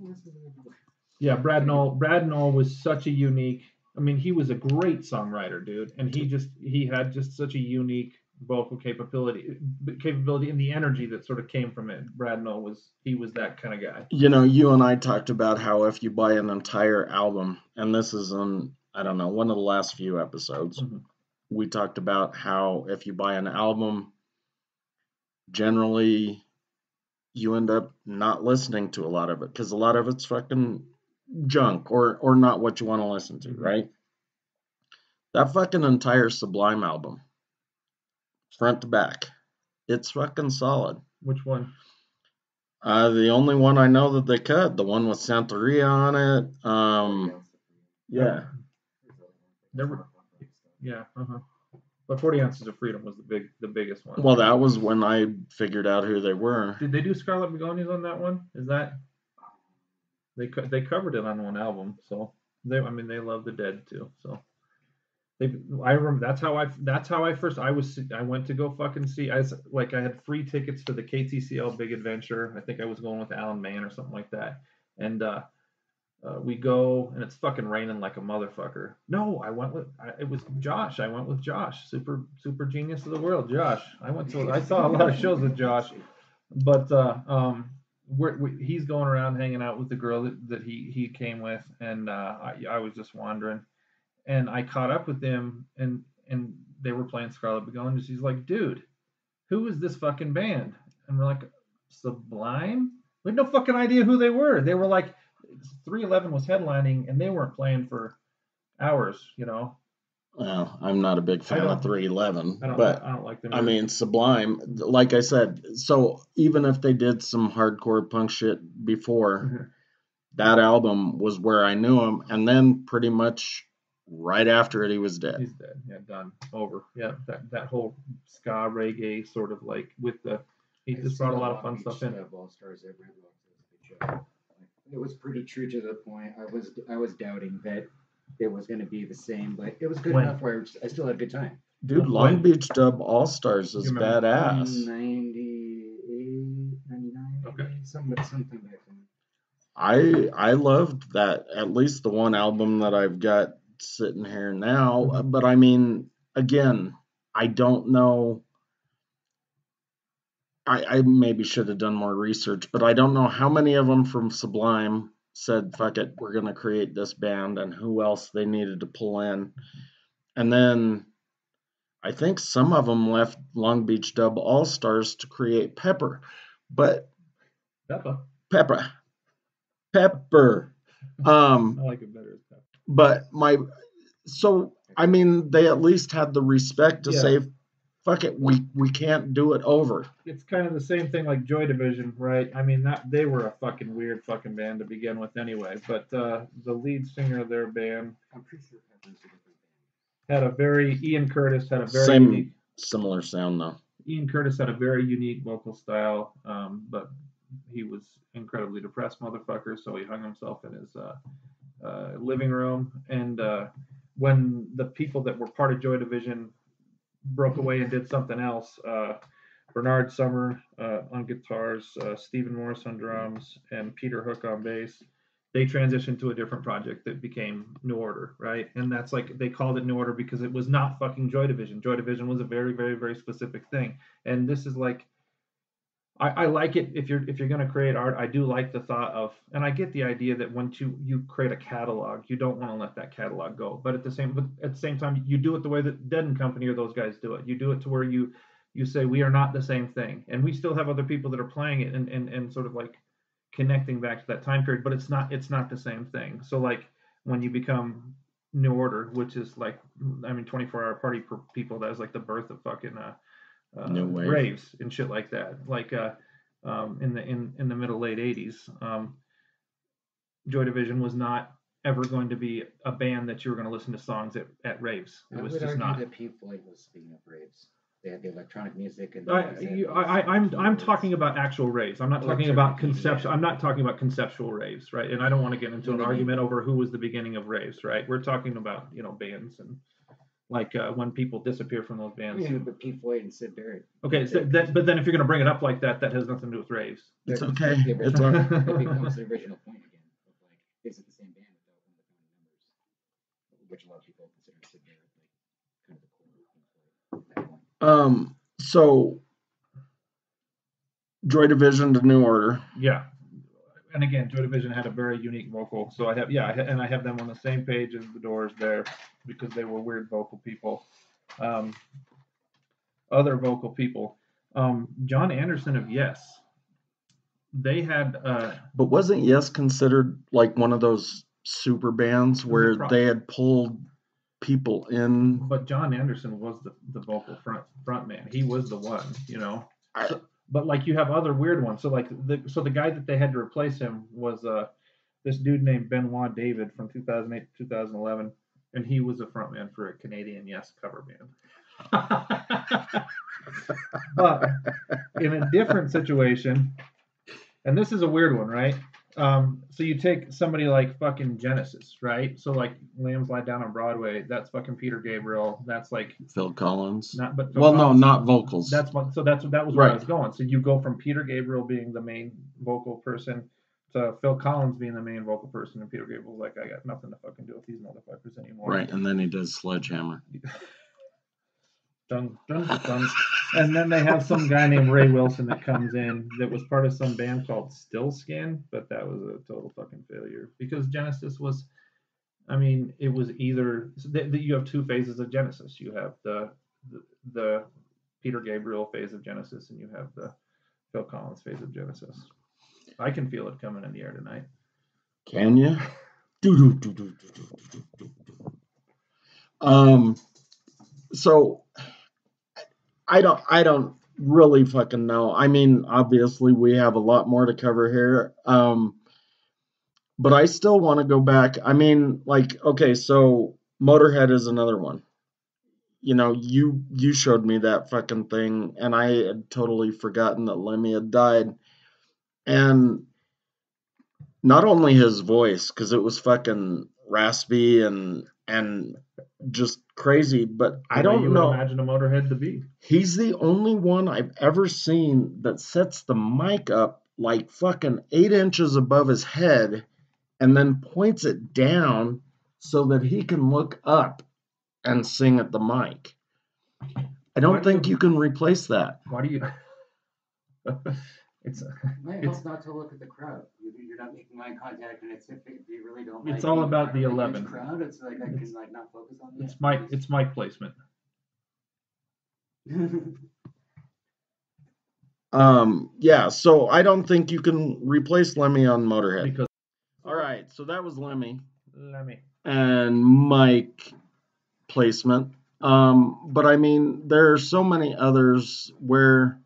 Yeah, Brad Knoll was such a unique. I mean, he was a great songwriter, dude, and he had just such a unique vocal capability and the energy that sort of came from it. Brad Knoll was that kind of guy. You know, you and I talked about how if you buy an entire album, and this is on, I don't know, one of the last few episodes, we talked about how if you buy an album, generally you end up not listening to a lot of it because a lot of it's fucking junk or not what you want to listen to, right? That fucking entire Sublime album, front to back, it's fucking solid. Which one? The only one I know that they cut, the one with Santeria on it. Yeah. Yeah. But 40 Ounces of Freedom was the biggest one. Well, that was when I figured out who they were. Did they do Scarlet Begonias on that one? Is that they covered it on one album? So they love the Dead too. So I remember that's how I first I went to go fucking see. I had free tickets to the KTCL Big Adventure. I think I was going with Alan Mann or something like that, and we go and it's fucking raining like a motherfucker. No, it was Josh. I went with Josh, super genius of the world, Josh. I saw a lot of shows with Josh, but he's going around hanging out with the girl that he came with, and I was just wandering, and I caught up with them, and they were playing Scarlet Begonias. He's like, dude, who is this fucking band? And we're like, Sublime? We had no fucking idea who they were. They were like, 311 was headlining, and they weren't playing for hours, you know. Well, I'm not a big fan of 311, but I don't like them. I mean, Sublime, like I said, so even if they did some hardcore punk shit before, that album was where I knew them, and then pretty much right after it, he was dead. He's dead. Yeah, done. Over. Yeah, that whole ska reggae sort of like with the. He just brought a lot of fun stuff in. All-Stars at Red Rocks. It was a good show. It was pretty true to the point. I was doubting that it was going to be the same, but it was good enough where I still had a good time. Dude, Long Beach Dub All-Stars is badass. 98, 99, Okay. Something back then. I loved that, at least the one album that I've got sitting here now. Mm-hmm. But I mean, again, I don't know. I maybe should have done more research, but I don't know how many of them from Sublime said, fuck it, we're going to create this band, and who else they needed to pull in. And then I think some of them left Long Beach Dub All-Stars to create Pepper. But Pepper. I like it better as Pepper. But I mean, they at least had the respect to say, fuck it, we can't do it over. It's kind of the same thing like Joy Division, right? I mean, they were a fucking weird fucking band to begin with anyway. But the lead singer of their band, I'm pretty sure Ian Curtis had a very unique, similar sound though. Ian Curtis had a very unique vocal style, but he was incredibly depressed motherfucker, so he hung himself in his living room. And when the people that were part of Joy Division broke away and did something else, Bernard Summer on guitars, Stephen Morris on drums, and Peter Hook on bass, they transitioned to a different project that became New Order, right? And that's like, they called it New Order because it was not fucking Joy Division. Joy Division was a very, very, very specific thing. And this is like, I like it if you're going to create art. I do like the thought of, and I get the idea that once you create a catalog, you don't want to let that catalog go. But at the same time, you do it the way that Dead and Company or those guys do it. You do it to where you say we are not the same thing, and we still have other people that are playing it and sort of like connecting back to that time period. But it's not the same thing. So like when you become New Order, which is like, I mean, 24-hour party for people, that is like the birth of fucking raves and shit like that, like in the middle late 80s. Joy Division was not ever going to be a band that you were going to listen to songs at raves. It was just not. That Pink Floyd was, speaking of raves, they had the electronic music and I'm talking about actual raves. I'm not talking about conceptual. I'm not talking about conceptual raves, right? And I don't want to get into an argument over who was the beginning of raves, right? We're talking about bands and like when people disappear from those bands. Yeah, but Pink Floyd and Sid Barrett. Okay, so but then if you're going to bring it up like that, that has nothing to do with raves. It's okay. It becomes the original point again. Of like, is it the same band without one of the founding members? Which a lot of people consider Sid Barrett like kind of the core of Pink Floyd at that point. So Joy Division to New Order. Yeah. And again, Joy Division had a very unique vocal. So I have them on the same page as the Doors there because they were weird vocal people. Other vocal people, John Anderson of Yes. They had. But wasn't Yes considered like one of those super bands where they had pulled people in? But John Anderson was the vocal front man. He was the one, But like you have other weird ones. So like the guy that they had to replace him was this dude named Benoit David from 2008 to 2011, and he was a frontman for a Canadian Yes cover band. But in a different situation, and this is a weird one, right? So you take somebody like fucking Genesis, right? So like Lambs Lie Down on Broadway, that's fucking Peter Gabriel. That's like Phil Collins. Not vocals. That was where I was going. So you go from Peter Gabriel being the main vocal person to Phil Collins being the main vocal person, and Peter Gabriel's like, I got nothing to fucking do with these motherfuckers anymore. Right, and then he does Sledgehammer. Dun, dun, dun. And then they have some guy named Ray Wilson that comes in that was part of some band called Still Skin, but that was a total fucking failure because Genesis was, I mean, it was either you have two phases of Genesis. You have the Peter Gabriel phase of Genesis, and you have the Phil Collins phase of Genesis. I can feel it coming in the air tonight. Can you? So I don't really fucking know. I mean, obviously we have a lot more to cover here. But I still want to go back. I mean, like, okay, so Motorhead is another one. You know, you showed me that fucking thing, and I had totally forgotten that Lemmy had died. And not only his voice, because it was fucking raspy and just crazy, but I don't you know. would imagine a Motorhead to be. He's the only one I've ever seen that sets the mic up like fucking 8 inches above his head and then points it down so that he can look up and sing at the mic. I don't think you can replace that. Why do you? It helps not to look at the crowd. You're not making eye contact, and if you really don't. It's all about the 11 crowd. It's like I can like not focus on that. It's mic placement. Yeah, so I don't think you can replace Lemmy on Motorhead. Because all right, so that was Lemmy Lemmy and mic placement. But I mean, there are so many others where.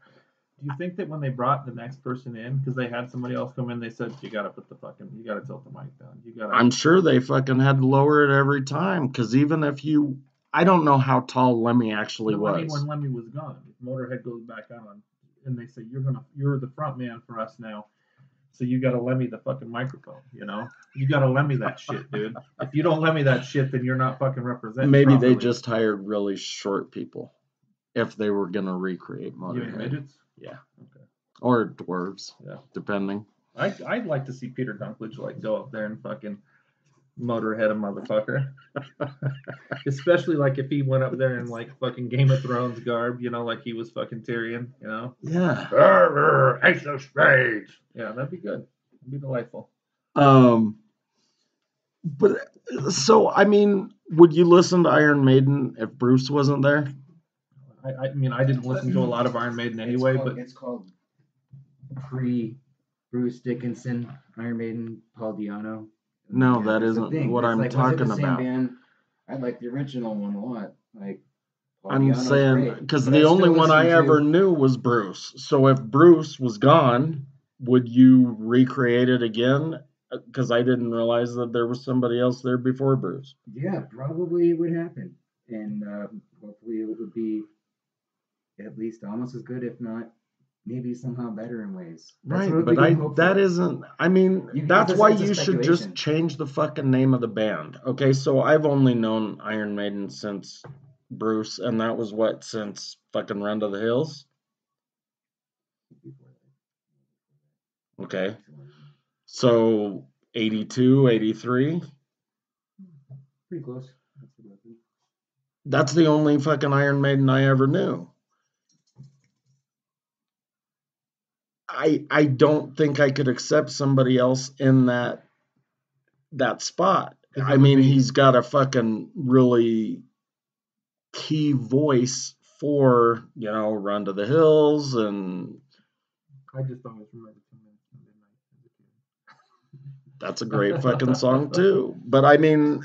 Do you think that when they brought the next person in, because they had somebody else come in, they said you gotta tilt the mic down. I'm sure they fucking had to lower it every time, because even if you, I don't know how tall Lemmy actually was. I mean, when Lemmy was gone, if Motorhead goes back on, and they say you're the front man for us now, so you gotta Lemmy the fucking microphone. You know, you gotta Lemmy that shit, dude. If you don't Lemmy that shit, then you're not fucking representing. Maybe properly. They just hired really short people, if they were gonna recreate Motorhead. You mean midgets? Yeah. Okay. Or dwarves. Yeah. Depending. I'd like to see Peter Dinklage like go up there and fucking Motorhead a motherfucker. Especially like if he went up there in like fucking Game of Thrones garb, you know, like he was fucking Tyrion, you know? Yeah. Ace of Spades. Yeah, that'd be good. It'd be delightful. But so I mean, would you listen to Iron Maiden if Bruce wasn't there? I mean, I didn't listen to a lot of Iron Maiden anyway, but it's called pre-Bruce Dickinson, Iron Maiden, Paul Di'Anno. No, that isn't what I'm talking about. Band? I like the original one a lot. Like Paul I'm Di'Anno's saying because the only one I ever knew was Bruce. So if Bruce was gone, would you recreate it again? Because I didn't realize that there was somebody else there before Bruce. Yeah, probably it would happen, and hopefully it would be at least almost as good, if not maybe somehow better in ways. Right, but that isn't. I mean, that's why you should just change the fucking name of the band. Okay, so I've only known Iron Maiden since Bruce, and that was what, since fucking Run to the Hills. Okay, so 82, 83. Pretty close. That's the only fucking Iron Maiden I ever knew. I don't think I could accept somebody else in that spot. I mean, he's got a fucking really key voice for, you know, Run to the Hills, and I just always remember 2 minutes from midnight. That's a great fucking song too. But I mean,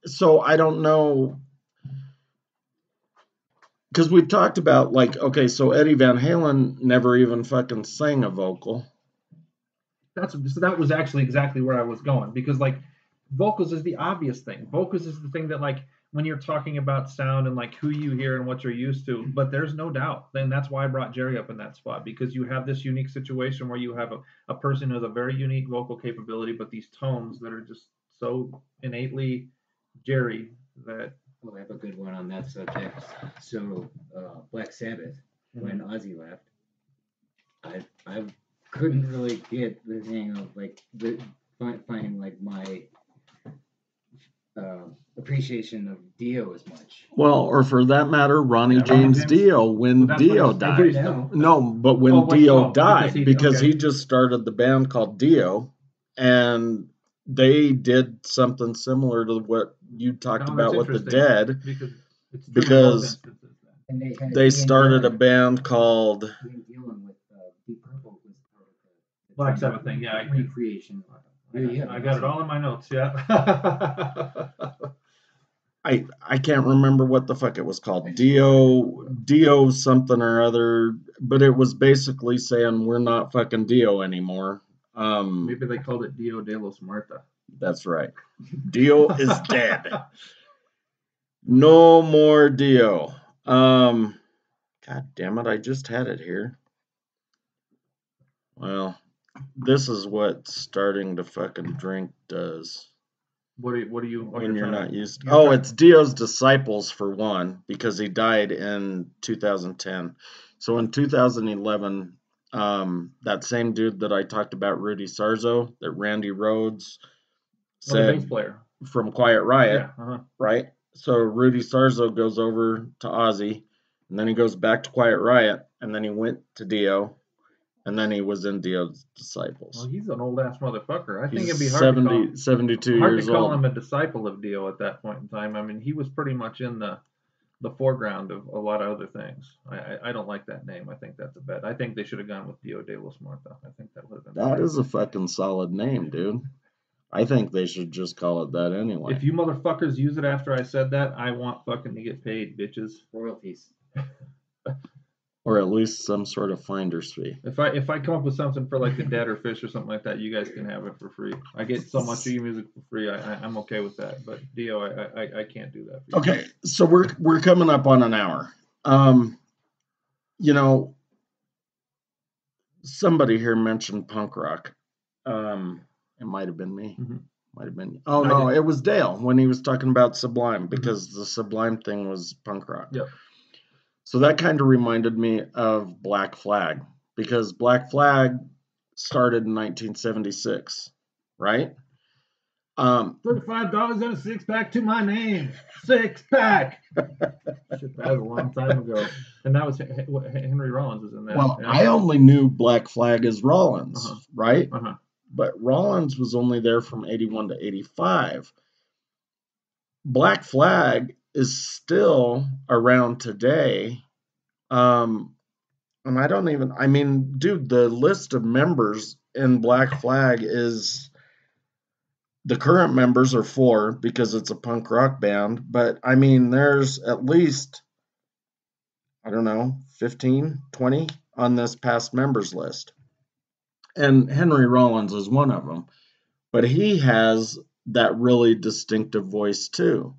so I don't know. Because we've talked about, like, okay, so Eddie Van Halen never even fucking sang a vocal. So that was actually exactly where I was going. Because, like, vocals is the obvious thing. Vocals is the thing that, like, when you're talking about sound and, like, who you hear and what you're used to. But there's no doubt. Then that's why I brought Jerry up in that spot. Because you have this unique situation where you have a person who has a very unique vocal capability, but these tones that are just so innately Jerry that... Well, I have a good one on that subject. So, Black Sabbath, when Ozzy left, I couldn't really get the hang of like finding like my appreciation of Dio as much. Well, or for that matter, Ronnie James Dio when Dio died. No, but when Dio died, because he just started the band called Dio, and they did something similar to what you talked about with the Dead, because they started a band called Black Sabbath thing. Yeah, recreation. I got it all in my notes. Yeah. I can't remember what the fuck it was called. Dio something or other, but it was basically saying we're not fucking Dio anymore. Maybe they called it Dio de los Muertos. That's right. Dio is dead. No more Dio. God damn it, I just had it here. Well, this is what starting to fucking drink does. What are you when you're not used to. you're It's Dio's Disciples for one, because he died in 2010. So in 2011, that same dude that I talked about, Rudy Sarzo, that Randy Rhoads the said bass player from Quiet Riot, Yeah. right? So Rudy Sarzo goes over to Ozzy, and then he goes back to Quiet Riot, and then he went to Dio, and then he was in Dio's Disciples. Well, he's an old ass motherfucker. I think He's it'd be hard 72 hard years to call old. him a disciple of Dio at that point in time. I mean, he was pretty much in the foreground of a lot of other things. I don't like that name. I think that's a bet. I think they should have gone with Dio de los Muertos. I think that would have been. That is a fucking solid name, dude. I think they should just call it that anyway. If you motherfuckers use it after I said that, I want fucking to get paid, bitches. Royalties. Or at least some sort of finder's fee. If I come up with something for like the Dead or Fish or something like that, you guys can have it for free. I get so much of your music for free. I'm okay with that. But Dio, I can't do that. For you. Okay, so we're coming up on an hour. You know, somebody here mentioned punk rock. It might have been me. Mm-hmm. Might have been. Oh no, it was Dale when he was talking about Sublime, because the Sublime thing was punk rock. Yep. So that kind of reminded me of Black Flag, because Black Flag started in 1976, right? $35 and a six pack to my name. 6-pack. Shit, that was a long time ago. And that was Henry Rollins was in that. Well, yeah. I only knew Black Flag as Rollins, right? Uh-huh. But Rollins was only there from 81 to 85. Black Flag is still around today. And I mean, dude, the list of members in Black Flag is, the current members are 4 because it's a punk rock band. But I mean, there's at least, 15, 20 on this past members list. And Henry Rollins is one of them. But he has that really distinctive voice too.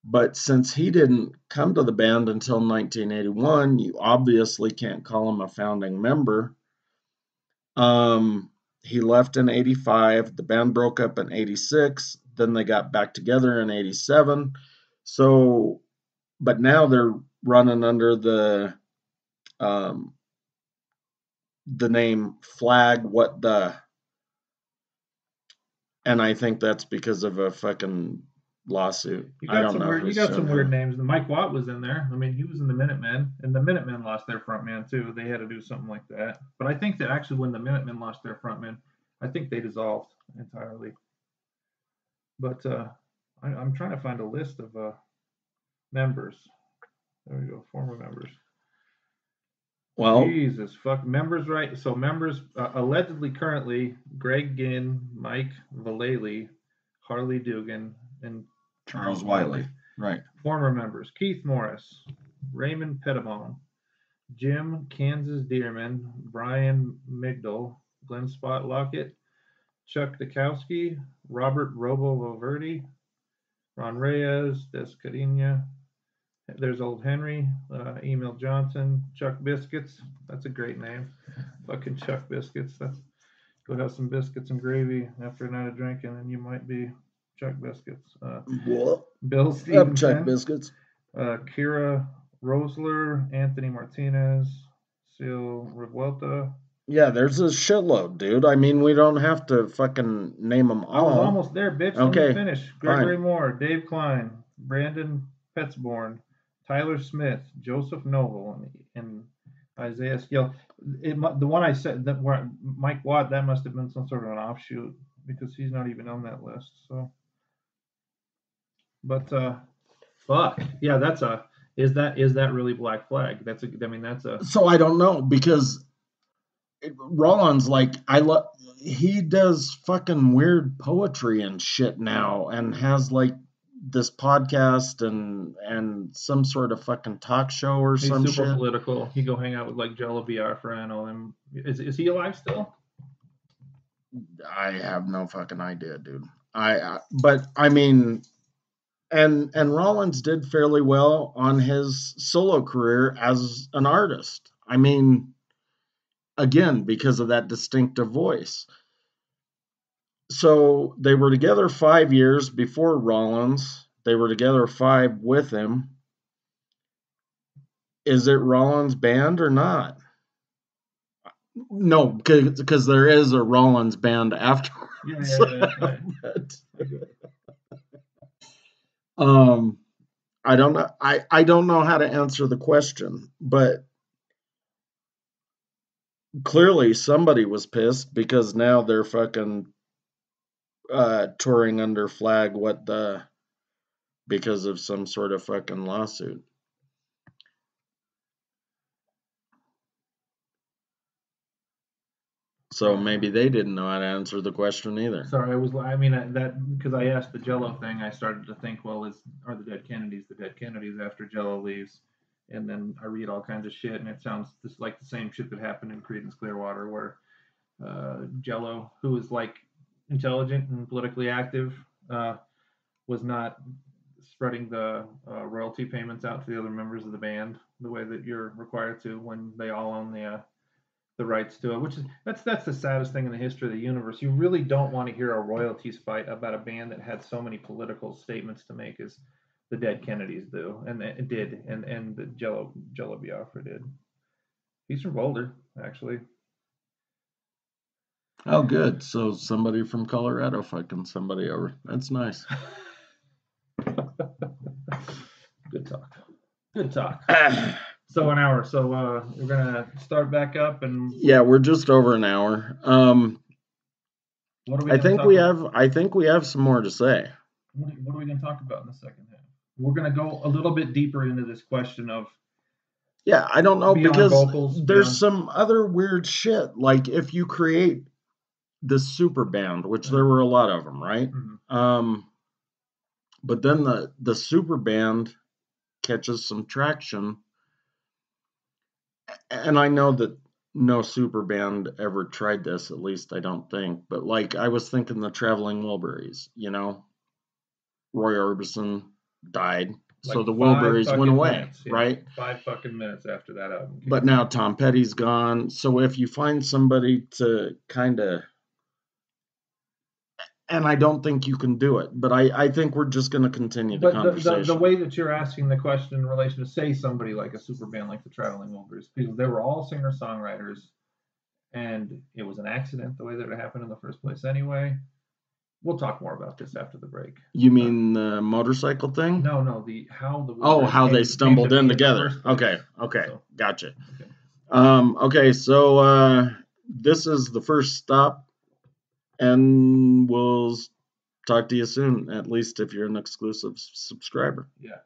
But since he didn't come to the band until 1981, you obviously can't call him a founding member. He left in 85. The band broke up in 86. Then they got back together in 87. So, but now they're running under the name Flag What The. And I think that's because of a fucking lawsuit. You got some weird names. Mike Watt was in there. I mean, he was in the Minutemen, and the Minutemen lost their frontman too. They had to do something like that. But I think that actually when the Minutemen lost their frontman, I think they dissolved entirely. But I'm trying to find a list of members. There we go, former members. Well, Jesus fuck, members, right? So members allegedly currently Greg Ginn, Mike Vallely, Harley Dugan, and Charles Wiley. Right. Former members: Keith Morris, Raymond Pettibone, Jim Kansas Dearman, Brian Migdal, Glenn Spot Lockett, Chuck Dukowski, Robert Robo Valverde, Ron Reyes, Des Carina. There's Old Henry, Emil Johnson, Chuck Biscuits. That's a great name. Fucking Chuck Biscuits. Go have some biscuits and gravy after a night of drinking, and you might be Chuck Biscuits. Bill Stevenson. Chuck Biscuits. Kira Rosler, Anthony Martinez, Sil Revuelta. Yeah, there's a shitload, dude. I mean, we don't have to fucking name them all. I was almost there, bitch. Okay. Let me finish. Gregory Moore, Dave Klein, Brandon Petzborn, Tyler Smith, Joseph Noble, and Isaiah Skill. The one I said that Mike Watt, that must have been some sort of an offshoot because he's not even on that list. So, but fuck yeah, is that really Black Flag? So I don't know, because Rollins, he does fucking weird poetry and shit now, and has like this podcast and some sort of fucking talk show or some shit. He's super political. He go hang out with like Jello Biafra and all them. Is he alive still? I have no fucking idea, dude. But I mean, and Rollins did fairly well on his solo career as an artist. I mean, again, because of that distinctive voice. So they were together 5 years before Rollins. They were together 5 with him. Is it Rollins' band or not? No, because there is a Rollins band afterwards. Yeah. I don't know. I don't know how to answer the question, but clearly somebody was pissed because now they're fucking touring under flag because of some sort of fucking lawsuit. So maybe they didn't know how to answer the question either. Sorry, that because I asked the Jello thing, I started to think, well, are the Dead Kennedys after Jello leaves? And then I read all kinds of shit, and it sounds just like the same shit that happened in Creedence Clearwater, where Jello, who was like intelligent and politically active, was not spreading the royalty payments out to the other members of the band the way that you're required to when they all own the rights to it, which is that's the saddest thing in the history of the universe. You really don't want to hear a royalties fight about a band that had so many political statements to make as the Dead Kennedys do, and it did, and the Jello Biafra did. He's from Boulder, actually. Oh, good. So somebody from Colorado fucking somebody over. That's nice. Good talk. So an hour. So we're gonna start back up, and yeah, we're just over an hour. What are we I think we have some more to say. What are we gonna talk about in the second half? We're gonna go a little bit deeper into this question of. Yeah, I don't know, because vocals, there's some other weird shit. Like if you create this super band, which there were a lot of them, right? Mm-hmm. But then the super band catches some traction. And I know that no super band ever tried this, at least I don't think. But like I was thinking the Traveling Wilburys, Roy Orbison died. Like so the Wilburys went away, minutes, right? 5 fucking minutes after that album. But now Tom Petty's gone. So if you find somebody to kind of, and I don't think you can do it, but I think we're just going to continue the conversation. The way that you're asking the question in relation to, say, somebody like a super band like the Traveling Wilburys, because they were all singer-songwriters, and it was an accident the way that it happened in the first place anyway. We'll talk more about this after the break. You mean the motorcycle thing? No, how they stumbled in together. Okay, so, gotcha. Okay, so this is the first stop, and we'll talk to you soon, at least if you're an exclusive subscriber. Yeah.